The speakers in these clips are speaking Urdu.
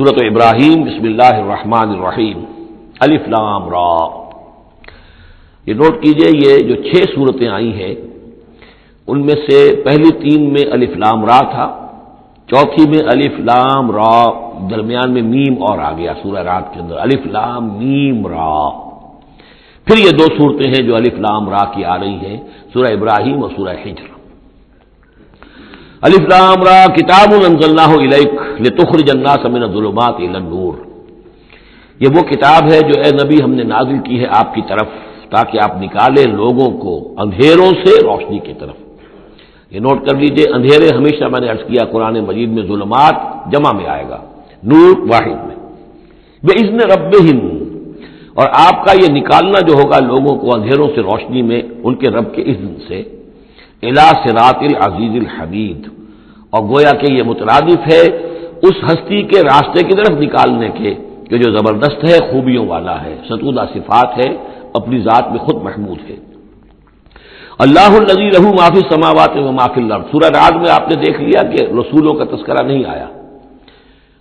سورۃ ابراہیم بسم اللہ الرحمن الرحیم الف لام را۔ یہ نوٹ کیجئے، یہ جو 6 صورتیں آئی ہیں ان میں سے پہلی 3 میں الف لام را تھا، چوتھی میں الف لام را، درمیان میں میم اور آ گیا سورہ رات کے اندر الف لام میم را۔ پھر یہ 2 صورتیں ہیں جو الف لام را کی آ رہی ہیں، سورہ ابراہیم اور سورہ حجر۔ الف لام را کتاب انزلناہ الیک لتخرج الناس من الظلمات الی النور۔ یہ وہ کتاب ہے جو اے نبی ہم نے نازل کی ہے آپ کی طرف تاکہ آپ نکالیں لوگوں کو اندھیروں سے روشنی کی طرف۔ یہ نوٹ کر لیجئے، اندھیرے ہمیشہ میں نے عرض کیا قرآن مجید میں ظلمات جمع میں آئے گا، نور واحد میں۔ بِإِذْنِ رَبِّهِمْ، اور آپ کا یہ نکالنا جو ہوگا لوگوں کو اندھیروں سے روشنی میں ان کے رب کے اذن سے، الی صراط العزیز الحمید، اور گویا کہ یہ مترادف ہے اس ہستی کے راستے کی طرف نکالنے کے کہ جو زبردست ہے، خوبیوں والا ہے، ستودہ صفات ہے، اپنی ذات میں خود محمود ہے۔ اللہ الذی لہ ما فی السماوات و ما فی الارض۔ سورہ رعد میں آپ نے دیکھ لیا کہ رسولوں کا تذکرہ نہیں آیا،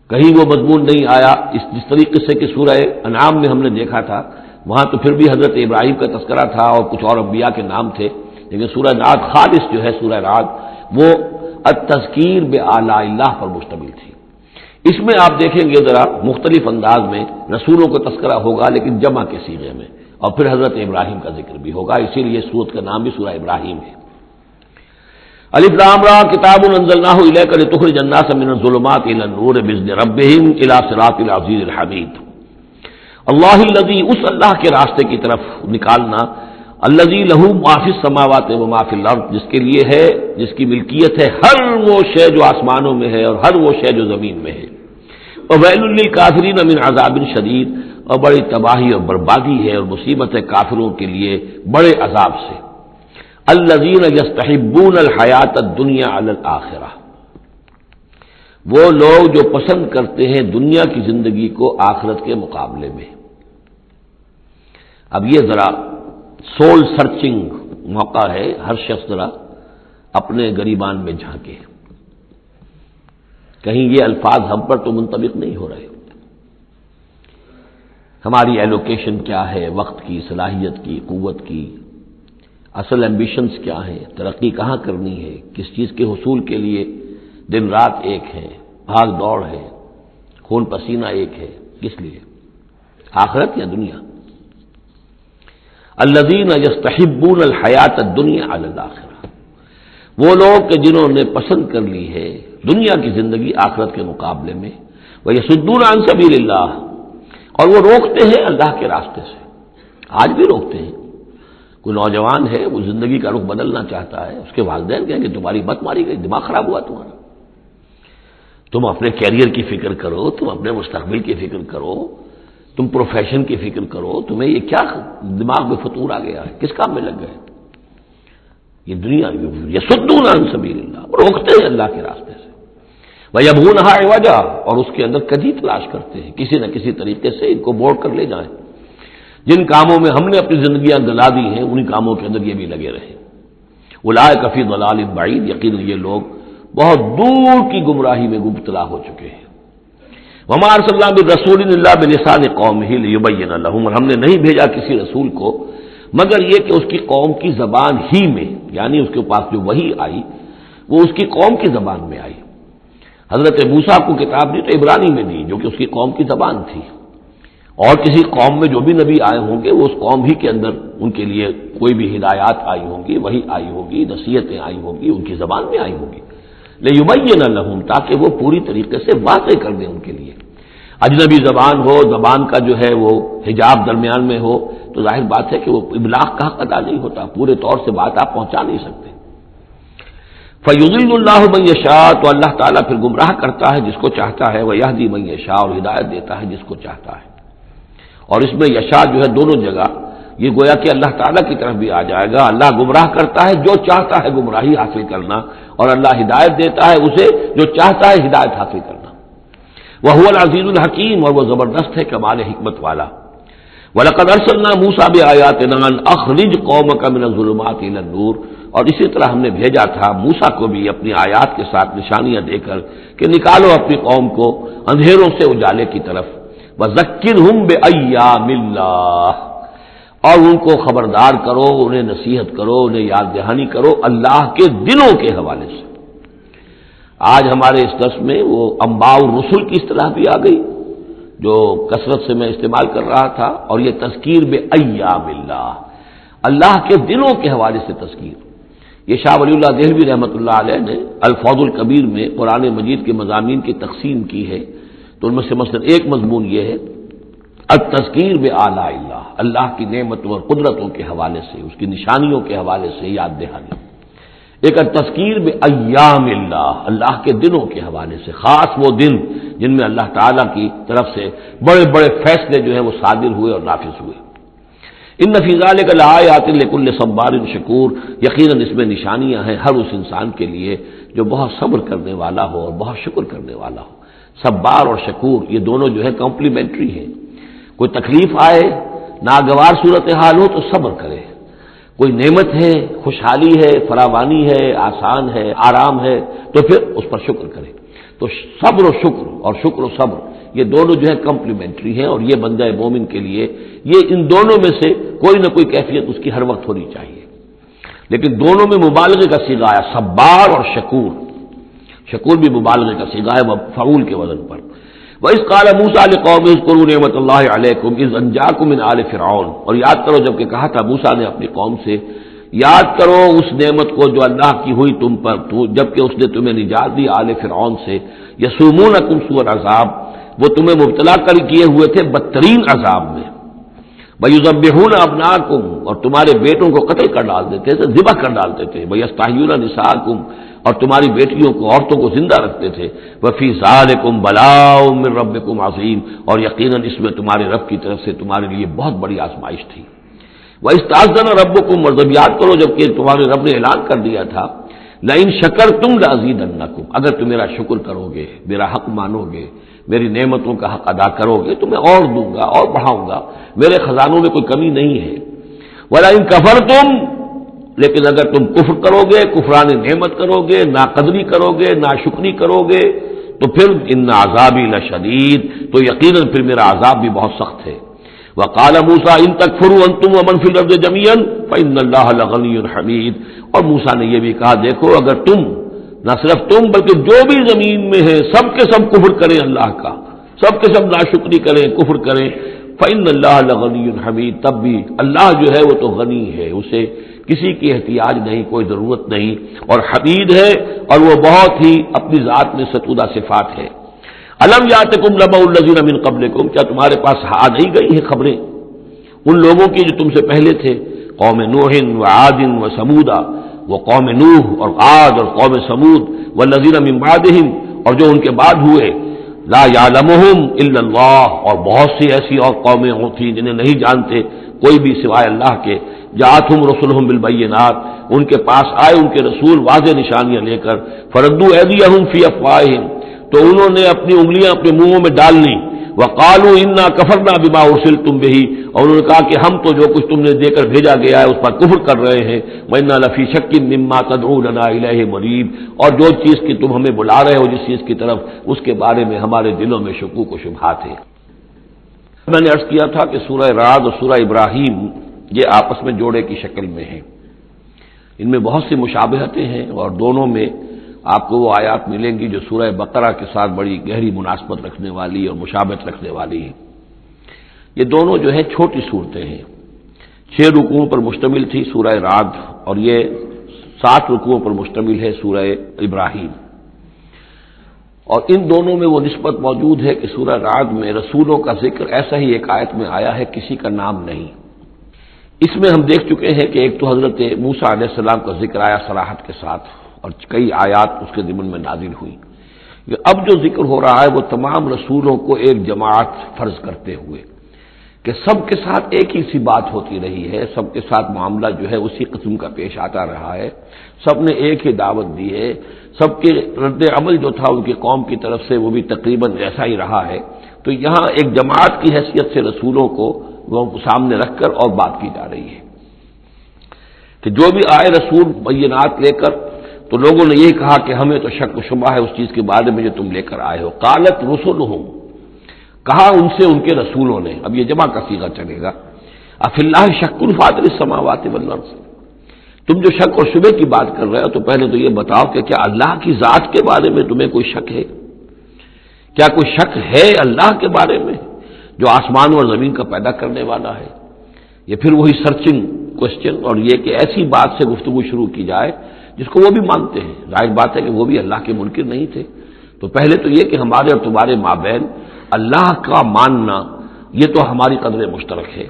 کہیں وہ مضمون نہیں آیا جس طریقے سے کہ سورہ انعام میں ہم نے دیکھا تھا، وہاں تو پھر بھی حضرت ابراہیم کا تذکرہ تھا اور کچھ اور انبیاء کے نام تھے، لیکن سورہ رعد خالص جو ہے سورہ رعد وہ التذکیر بآلاء اللہ پر مشتمل تھی۔ اس میں آپ دیکھیں گے ذرا مختلف انداز میں رسولوں کا تذکرہ ہوگا لیکن جمع کے صیغے میں، اور پھر حضرت ابراہیم کا ذکر بھی ہوگا، اسی لیے سورت کا نام بھی سورہ ابراہیم ہے۔ الف لام را کتاب انزلناہ الیک لتخرج الناس من الظلمات الی النور باذن ربہم الی صراط العزیز الحمید۔ اللہ الذی، اس اللہ کے راستے کی طرف نکالنا، الذی لہ ما فی السماوات و ما فی الارض، جس کے لیے ہے، جس کی ملکیت ہے ہر وہ شے جو آسمانوں میں ہے اور ہر وہ شے جو زمین میں ہے۔ وویل للکافرین من عذاب شدید، اور بڑی تباہی اور بربادی ہے اور مصیبت ہے کافروں کے لیے بڑے عذاب سے۔ الذین یستحبون الحیات الدنیا علی الآخرہ، وہ لوگ جو پسند کرتے ہیں دنیا کی زندگی کو آخرت کے مقابلے میں۔ اب یہ ذرا سول سرچنگ موقع ہے، ہر شخص ذرا اپنے گریبان میں جھانکے، کہیں یہ الفاظ ہم پر تو منطبق نہیں ہو رہے۔ ہماری ایلوکیشن کیا ہے، وقت کی، صلاحیت کی، قوت کی، اصل ایمبیشنز کیا ہیں، ترقی کہاں کرنی ہے، کس چیز کے حصول کے لیے دن رات ایک ہے، بھاگ دوڑ ہے، خون پسینہ ایک ہے، کس لیے؟ آخرت یا دنیا؟ الذین یستحبون الحیات الدنیا علی الآخرہ، وہ لوگ کہ جنہوں نے پسند کر لی ہے دنیا کی زندگی آخرت کے مقابلے میں، ویصدون عن سبیل اللہ، اور وہ روکتے ہیں اللہ کے راستے سے، آج بھی روکتے ہیں۔ کوئی نوجوان ہے وہ زندگی کا رخ بدلنا چاہتا ہے، اس کے والدین کہیں کہ تمہاری مت ماری گئی، دماغ خراب ہوا تمہارا، تم اپنے کیریئر کی فکر کرو، تم اپنے مستقبل کی فکر کرو، تم پروفیشن کی فکر کرو، تمہیں یہ کیا دماغ میں فطور آ گیا ہے، کس کام میں لگ گئے؟ یہ دنیا یصدون عن سبیل اللہ، روکتے ہیں اللہ کے راستے سے، وَيَبْغُونَهَا عِوَجًا، اور اس کے اندر کجی تلاش کرتے ہیں، کسی نہ کسی طریقے سے ان کو موڑ کر لے جائیں۔ جن کاموں میں ہم نے اپنی زندگیاں گلا دی ہیں انہی کاموں کے اندر یہ بھی لگے رہے۔ اولئک فی ضلال بعید، یقیناً یہ لوگ بہت دور کی گمراہی میں مبتلا ہو چکے ہیں۔ وما ارسلنا بالرسول الا بلسان قومه لیبین لهم، اور ہم نے نہیں بھیجا کسی رسول کو مگر یہ کہ اس کی قوم کی زبان ہی میں، یعنی اس کے پاس جو وحی آئی وہ اس کی قوم کی زبان میں آئی۔ حضرت موسیٰ کو کتاب دی تو عبرانی میں دی جو کہ اس کی قوم کی زبان تھی، اور کسی قوم میں جو بھی نبی آئے ہوں گے وہ اس قوم ہی کے اندر ان کے لیے کوئی بھی ہدایات آئی ہوں گی، وحی آئی ہوگی، نصیحتیں آئی ہوں گی، ان کی زبان میں آئی ہوں گی، لیبین لهم، تاکہ وہ پوری طریقے سے واضح کر دیں ان کے لیے۔ اجنبی زبان ہو، زبان کا جو ہے وہ حجاب درمیان میں ہو تو ظاہر بات ہے کہ وہ ابلاغ کا حق ادا نہیں ہوتا، پورے طور سے بات آپ پہنچا نہیں سکتے۔ فَيُضِلُّ اللَّهُ مَن يَشَاءُ، تو اللہ تعالیٰ پھر گمراہ کرتا ہے جس کو چاہتا ہے، وَيَهْدِي مَن يَشَاءُ، اور ہدایت دیتا ہے جس کو چاہتا ہے۔ اور اس میں یشاء جو ہے دونوں جگہ یہ گویا کہ اللہ تعالیٰ کی طرف بھی آ جائے گا، اللہ گمراہ کرتا ہے جو چاہتا ہے گمراہی حاصل کرنا، اور اللہ ہدایت دیتا ہے اسے جو چاہتا ہے ہدایت حاصل کرنا۔ وَهُوَ الْعَزِيزُ الْحَكِيمُ، اور وہ زبردست ہے کمال حکمت والا۔ وَلَقَدْ أَرْسَلْنَا مُوسَىٰ بِآيَاتِنَا أَنْ أَخْرِجْ قَوْمَكَ مِنَ الظُّلُمَاتِ إِلَى النُّورِ، اور اسی طرح ہم نے بھیجا تھا موسیٰ کو بھی اپنی آیات کے ساتھ نشانیاں دے کر کہ نکالو اپنی قوم کو اندھیروں سے اجالے کی طرف، وذکرہم بایام اللہ، اور ان کو خبردار کرو، انہیں نصیحت کرو، انہیں یاد دہانی کرو اللہ کے دنوں کے حوالے سے۔ آج ہمارے اس درس میں وہ انباء الرسل کی اصطلاح بھی آ گئی جو کثرت سے میں استعمال کر رہا تھا، اور یہ تذکیر بایام اللہ، اللہ کے دنوں کے حوالے سے تذکیر۔ یہ شاہ ولی اللہ دہلوی رحمۃ اللہ علیہ نے الفوز الکبیر میں قرآن مجید کے مضامین کی تقسیم کی ہے، تو ان میں سے مثلا ایک مضمون یہ ہے التذکیر بآلاء اللہ، اللہ کی نعمتوں اور قدرتوں کے حوالے سے، اس کی نشانیوں کے حوالے سے یاد دہانی۔ ایک التذکیر بایام اللہ، اللہ کے دنوں کے حوالے سے، خاص وہ دن جن میں اللہ تعالیٰ کی طرف سے بڑے بڑے فیصلے جو ہیں وہ صادر ہوئے اور نافذ ہوئے۔ ان فی ذلک لآیات لکل صبار شکور، یقیناً اس میں نشانیاں ہیں ہر اس انسان کے لیے جو بہت صبر کرنے والا ہو اور بہت شکر کرنے والا ہو۔ صبار اور شکور یہ دونوں جو ہے کمپلیمنٹری ہیں۔ کوئی تکلیف آئے، ناگوار صورتحال ہو تو صبر کرے، کوئی نعمت ہے، خوشحالی ہے، فراوانی ہے، آسان ہے، آرام ہے، تو پھر اس پر شکر کرے۔ تو صبر و شکر اور شکر و صبر یہ دونوں جو ہے کمپلیمنٹری ہیں، اور یہ بندہ مومن کے لیے یہ ان دونوں میں سے کوئی نہ کوئی کیفیت اس کی ہر وقت ہونی چاہیے۔ لیکن دونوں میں مبالغے کا صیغہ ہے، صبار اور شکور۔ شکور بھی مبالغے کا صیغہ ہے فعول کے وزن پر۔ وَإِذْ قَالَ مُوسَىٰ لِقَوْمِهِ اذْكُرُوا نِعْمَتَ اللَّهِ عَلَيْكُمْ إِذْ أَنجَاكُم مِّنْ آلِ فِرْعَوْنَ، اور یاد کرو جب کہ کہا تھا موسیٰ نے اپنی قوم سے، یاد کرو اس نعمت کو جو اللہ کی ہوئی تم پر جبکہ اس نے تمہیں نجات دی آل فرعون سے، یسومونکم سوء العذاب، وہ تمہیں مبتلا کر کیے ہوئے تھے بدترین عذاب میں، وَيُذَبِّحُونَ أَبْنَاءَكُمْ، اور تمہارے بیٹوں کو قتل کر ڈالتے تھے، ذبح کر ڈالتے تھے، وَيَسْتَحْيُونَ نِسَاءَكُمْ، اور تمہاری بیٹیوں کو، عورتوں کو زندہ رکھتے تھے، وَفِي ذَلِكُمْ بَلَاءٌ مِّن رَبِّكُمْ عَظِيمٌ، اور یقیناً اس میں تمہارے رب کی طرف سے تمہارے لیے بہت بڑی آزمائش تھی۔ وَإِسْتَأْذَنَ رَبُّكُمْ، اور جب یاد کرو جب کہ تمہارے رب نے اعلان کر دیا تھا، لَئِن شَكَرْتُمْ لَأَزِيدَنَّكُمْ، اگر تم میرا شکر کرو گے، میرا حق مانو گے، میری نعمتوں کا حق ادا کرو گے تو میں اور دوں گا اور بڑھاؤں گا، میرے خزانوں میں کوئی کمی نہیں ہے۔ وَلَئِن كَفَرْتُمْ، لیکن اگر تم کفر کرو گے، کفران نعمت کرو گے، ناقدری کرو گے، ناشکری کرو گے، تو پھر ان عذابی لشدید، تو یقیناً پھر میرا عذاب بھی بہت سخت ہے۔ وقال موسیٰ ان تکفروا انتم ومن فی الارض جميعا فإن اللہ لغنی حمید، اور موسیٰ نے یہ بھی کہا دیکھو اگر تم، نہ صرف تم بلکہ جو بھی زمین میں ہے سب کے سب کفر کریں اللہ کا، سب کے سب ناشکری کریں، کفر کریں، فإن اللہ لغنی حمید، تب بھی اللہ جو ہے وہ تو غنی ہے، اسے کسی کی احتیاج نہیں، کوئی ضرورت نہیں، اور حمید ہے، اور وہ بہت ہی اپنی ذات میں ستودہ صفات ہے۔ الم یاتکم نبأ الذین من قبلکم، کیا تمہارے پاس آ نہیں گئی ہیں خبریں ان لوگوں کی جو تم سے پہلے تھے، قوم نوح و عاد و ثمود، وہ قوم نوح اور عاد اور قوم ثمود، والذین من بعدہم، اور جو ان کے بعد ہوئے، لا یعلمہم الا اللہ، اور بہت سی ایسی اور قومیں تھیں جنہیں نہیں جانتے کوئی بھی سوائے اللہ کے، جاءتہم رسلہم بالبینات، ان کے پاس آئے ان کے رسول واضح نشانیاں لے کر، فردوا ایدیہم فی افواہہم، تو انہوں نے اپنی انگلیاں اپنے منہوں میں ڈال لیں، وقالوا انا کفرنا بما ارسلتم به، اور انہوں نے کہا کہ ہم تو جو کچھ تم نے دے کر بھیجا گیا ہے اس پر کفر کر رہے ہیں، وانا لفی شک مما تدعوننا الیہ مریب، اور جو چیز کی تم ہمیں بلا رہے ہو جس چیز کی طرف، اس کے بارے میں ہمارے دلوں میں شکوک و شبہات ہیں۔ میں نے عرض کیا تھا کہ سورہ رعد اور سورہ ابراہیم یہ آپس میں جوڑے کی شکل میں ہیں، ان میں بہت سی مشابہتیں ہیں، اور دونوں میں آپ کو وہ آیات ملیں گی جو سورہ بقرہ کے ساتھ بڑی گہری مناسبت رکھنے والی اور مشابہت رکھنے والی ہیں۔ یہ دونوں جو ہیں چھوٹی صورتیں ہیں، 6 رکوعوں پر مشتمل تھی سورہ رعد، اور یہ 7 رکوعوں پر مشتمل ہے سورہ ابراہیم، اور ان دونوں میں وہ نسبت موجود ہے کہ سورہ رعد میں رسولوں کا ذکر ایسا ہی ایک آیت میں آیا ہے، کسی کا نام نہیں۔ اس میں ہم دیکھ چکے ہیں کہ ایک تو حضرت موسیٰ علیہ السلام کا ذکر آیا صراحت کے ساتھ، اور کئی آیات اس کے ضمن میں نازل ہوئی۔ اب جو ذکر ہو رہا ہے وہ تمام رسولوں کو ایک جماعت فرض کرتے ہوئے کہ سب کے ساتھ ایک ہی سی بات ہوتی رہی ہے، سب کے ساتھ معاملہ جو ہے اسی قسم کا پیش آتا رہا ہے، سب نے ایک ہی دعوت دی ہے، سب کے رد عمل جو تھا ان کی قوم کی طرف سے وہ بھی تقریباً ایسا ہی رہا ہے۔ تو یہاں ایک جماعت کی حیثیت سے رسولوں کو وہ سامنے رکھ کر اور بات کی جا رہی ہے۔ کہ جو بھی آئے رسول بینات لے کر تو لوگوں نے یہی کہا کہ ہمیں تو شک و شبہ ہے اس چیز کے بارے میں جو تم لے کر آئے ہو. قالت رسلہم، کہا ان سے ان کے رسولوں نے، اب یہ جمع کا صیغہ چلے گا، افی اللہ شک فاطر السماوات والارض، تم جو شک اور شبہ کی بات کر رہے ہو تو پہلے تو یہ بتاؤ کہ کیا اللہ کی ذات کے بارے میں تمہیں کوئی شک ہے؟ کیا کوئی شک ہے اللہ کے بارے میں جو آسمان اور زمین کا پیدا کرنے والا ہے؟ یہ پھر وہی سرچنگ کوشچن، اور یہ کہ ایسی بات سے گفتگو شروع کی جائے جس کو وہ بھی مانتے ہیں. ظاہر بات ہے کہ وہ بھی اللہ کے منکر نہیں تھے. تو پہلے تو یہ کہ ہمارے اور تمہارے مابین اللہ کا ماننا یہ تو ہماری قدر مشترک ہے.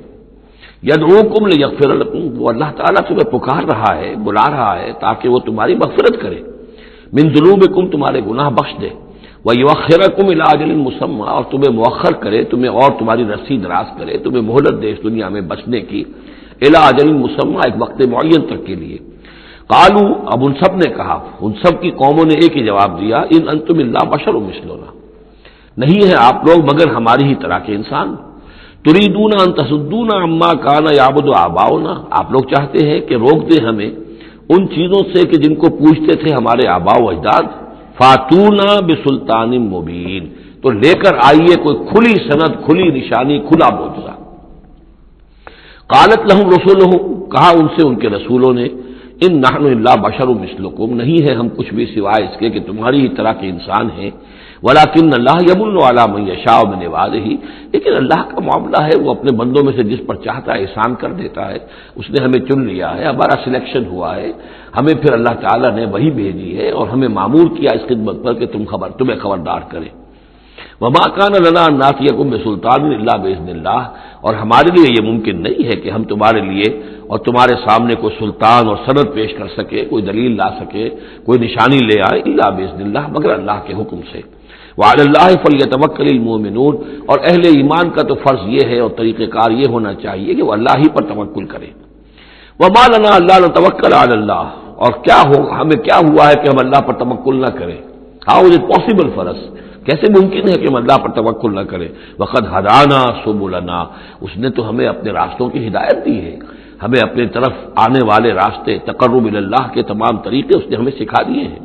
یدعوکم لیغفر لکم، وہ اللہ تعالیٰ تمہیں پکار رہا ہے، بلا رہا ہے تاکہ وہ تمہاری مغفرت کرے، من ذنوبکم، تمہارے گناہ بخش دے، ویؤخرکم الی اجل مسمی، اور تمہیں مؤخر کرے، تمہیں اور تمہاری رسی دراز کرے، تمہیں مہلت دے اس دنیا میں بچنے کی، الی اجل مسمی، ایک وقت معین تک کے لیے. قالوا، اب ان سب نے کہا، ان سب کی قوموں نے ایک ہی جواب دیا، ان انتم الا بشر مثلنا، نہیں ہے آپ لوگ مگر ہماری ہی طرح کے انسان. تریدون ان تصدونا عما کان یعبد آباؤنا، آپ لوگ چاہتے ہیں کہ روک دیں ہمیں ان چیزوں سے کہ جن کو پوجتے تھے ہمارے آباء و اجداد. فاتونا بسلطان مبین، تو لے کر آئیے کوئی کھلی سند، کھلی نشانی، کھلا معجزہ. قالت لهم رسلهم، کہا ان سے ان کے رسولوں نے، ان نحن الا بشر مثلکم، نہیں ہے ہم کچھ بھی سوائے اس کے کہ تمہاری ہی طرح کے انسان ہیں. ولکن اللہ یمن علی من یشاء من عبادہ، لیکن اللہ کا معاملہ ہے وہ اپنے بندوں میں سے جس پر چاہتا ہے احسان کر دیتا ہے. اس نے ہمیں چن لیا ہے، ہمارا سلیکشن ہوا ہے، ہمیں پھر اللہ تعالیٰ نے وہی بھیجی ہے اور ہمیں مامور کیا اس خدمت پر کہ تمہیں خبردار کرے. وما کان لنا ان ناتیکم بسلطان الا باذن اللہ، اور ہمارے لیے یہ ممکن نہیں ہے کہ ہم تمہارے لیے اور تمہارے سامنے کوئی سلطان اور سند پیش کر سکے، کوئی دلیل لا سکے، کوئی نشانی لے آئے، الا باذن اللہ، مگر اللہ کے حکم سے. وعلی اللہ فلیتوکل المؤمنون، اور اہل ایمان کا تو فرض یہ ہے اور طریقہ کار یہ ہونا چاہیے کہ وہ اللہ ہی پر توکل کرے. وما لنا الا نتوکل علی اللہ، اور کیا ہو ہمیں کیا ہوا ہے کہ ہم اللہ پر توکل نہ کریں؟ How is it possible for us, کیسے ممکن ہے کہ ہم اللہ پر توکل نہ کریں؟ وقد ہدانا سبلنا، اس نے تو ہمیں اپنے راستوں کی ہدایت دی ہے، ہمیں اپنے طرف آنے والے راستے، تقرب الی اللہ کے تمام طریقے اس نے ہمیں سکھا دیے ہیں.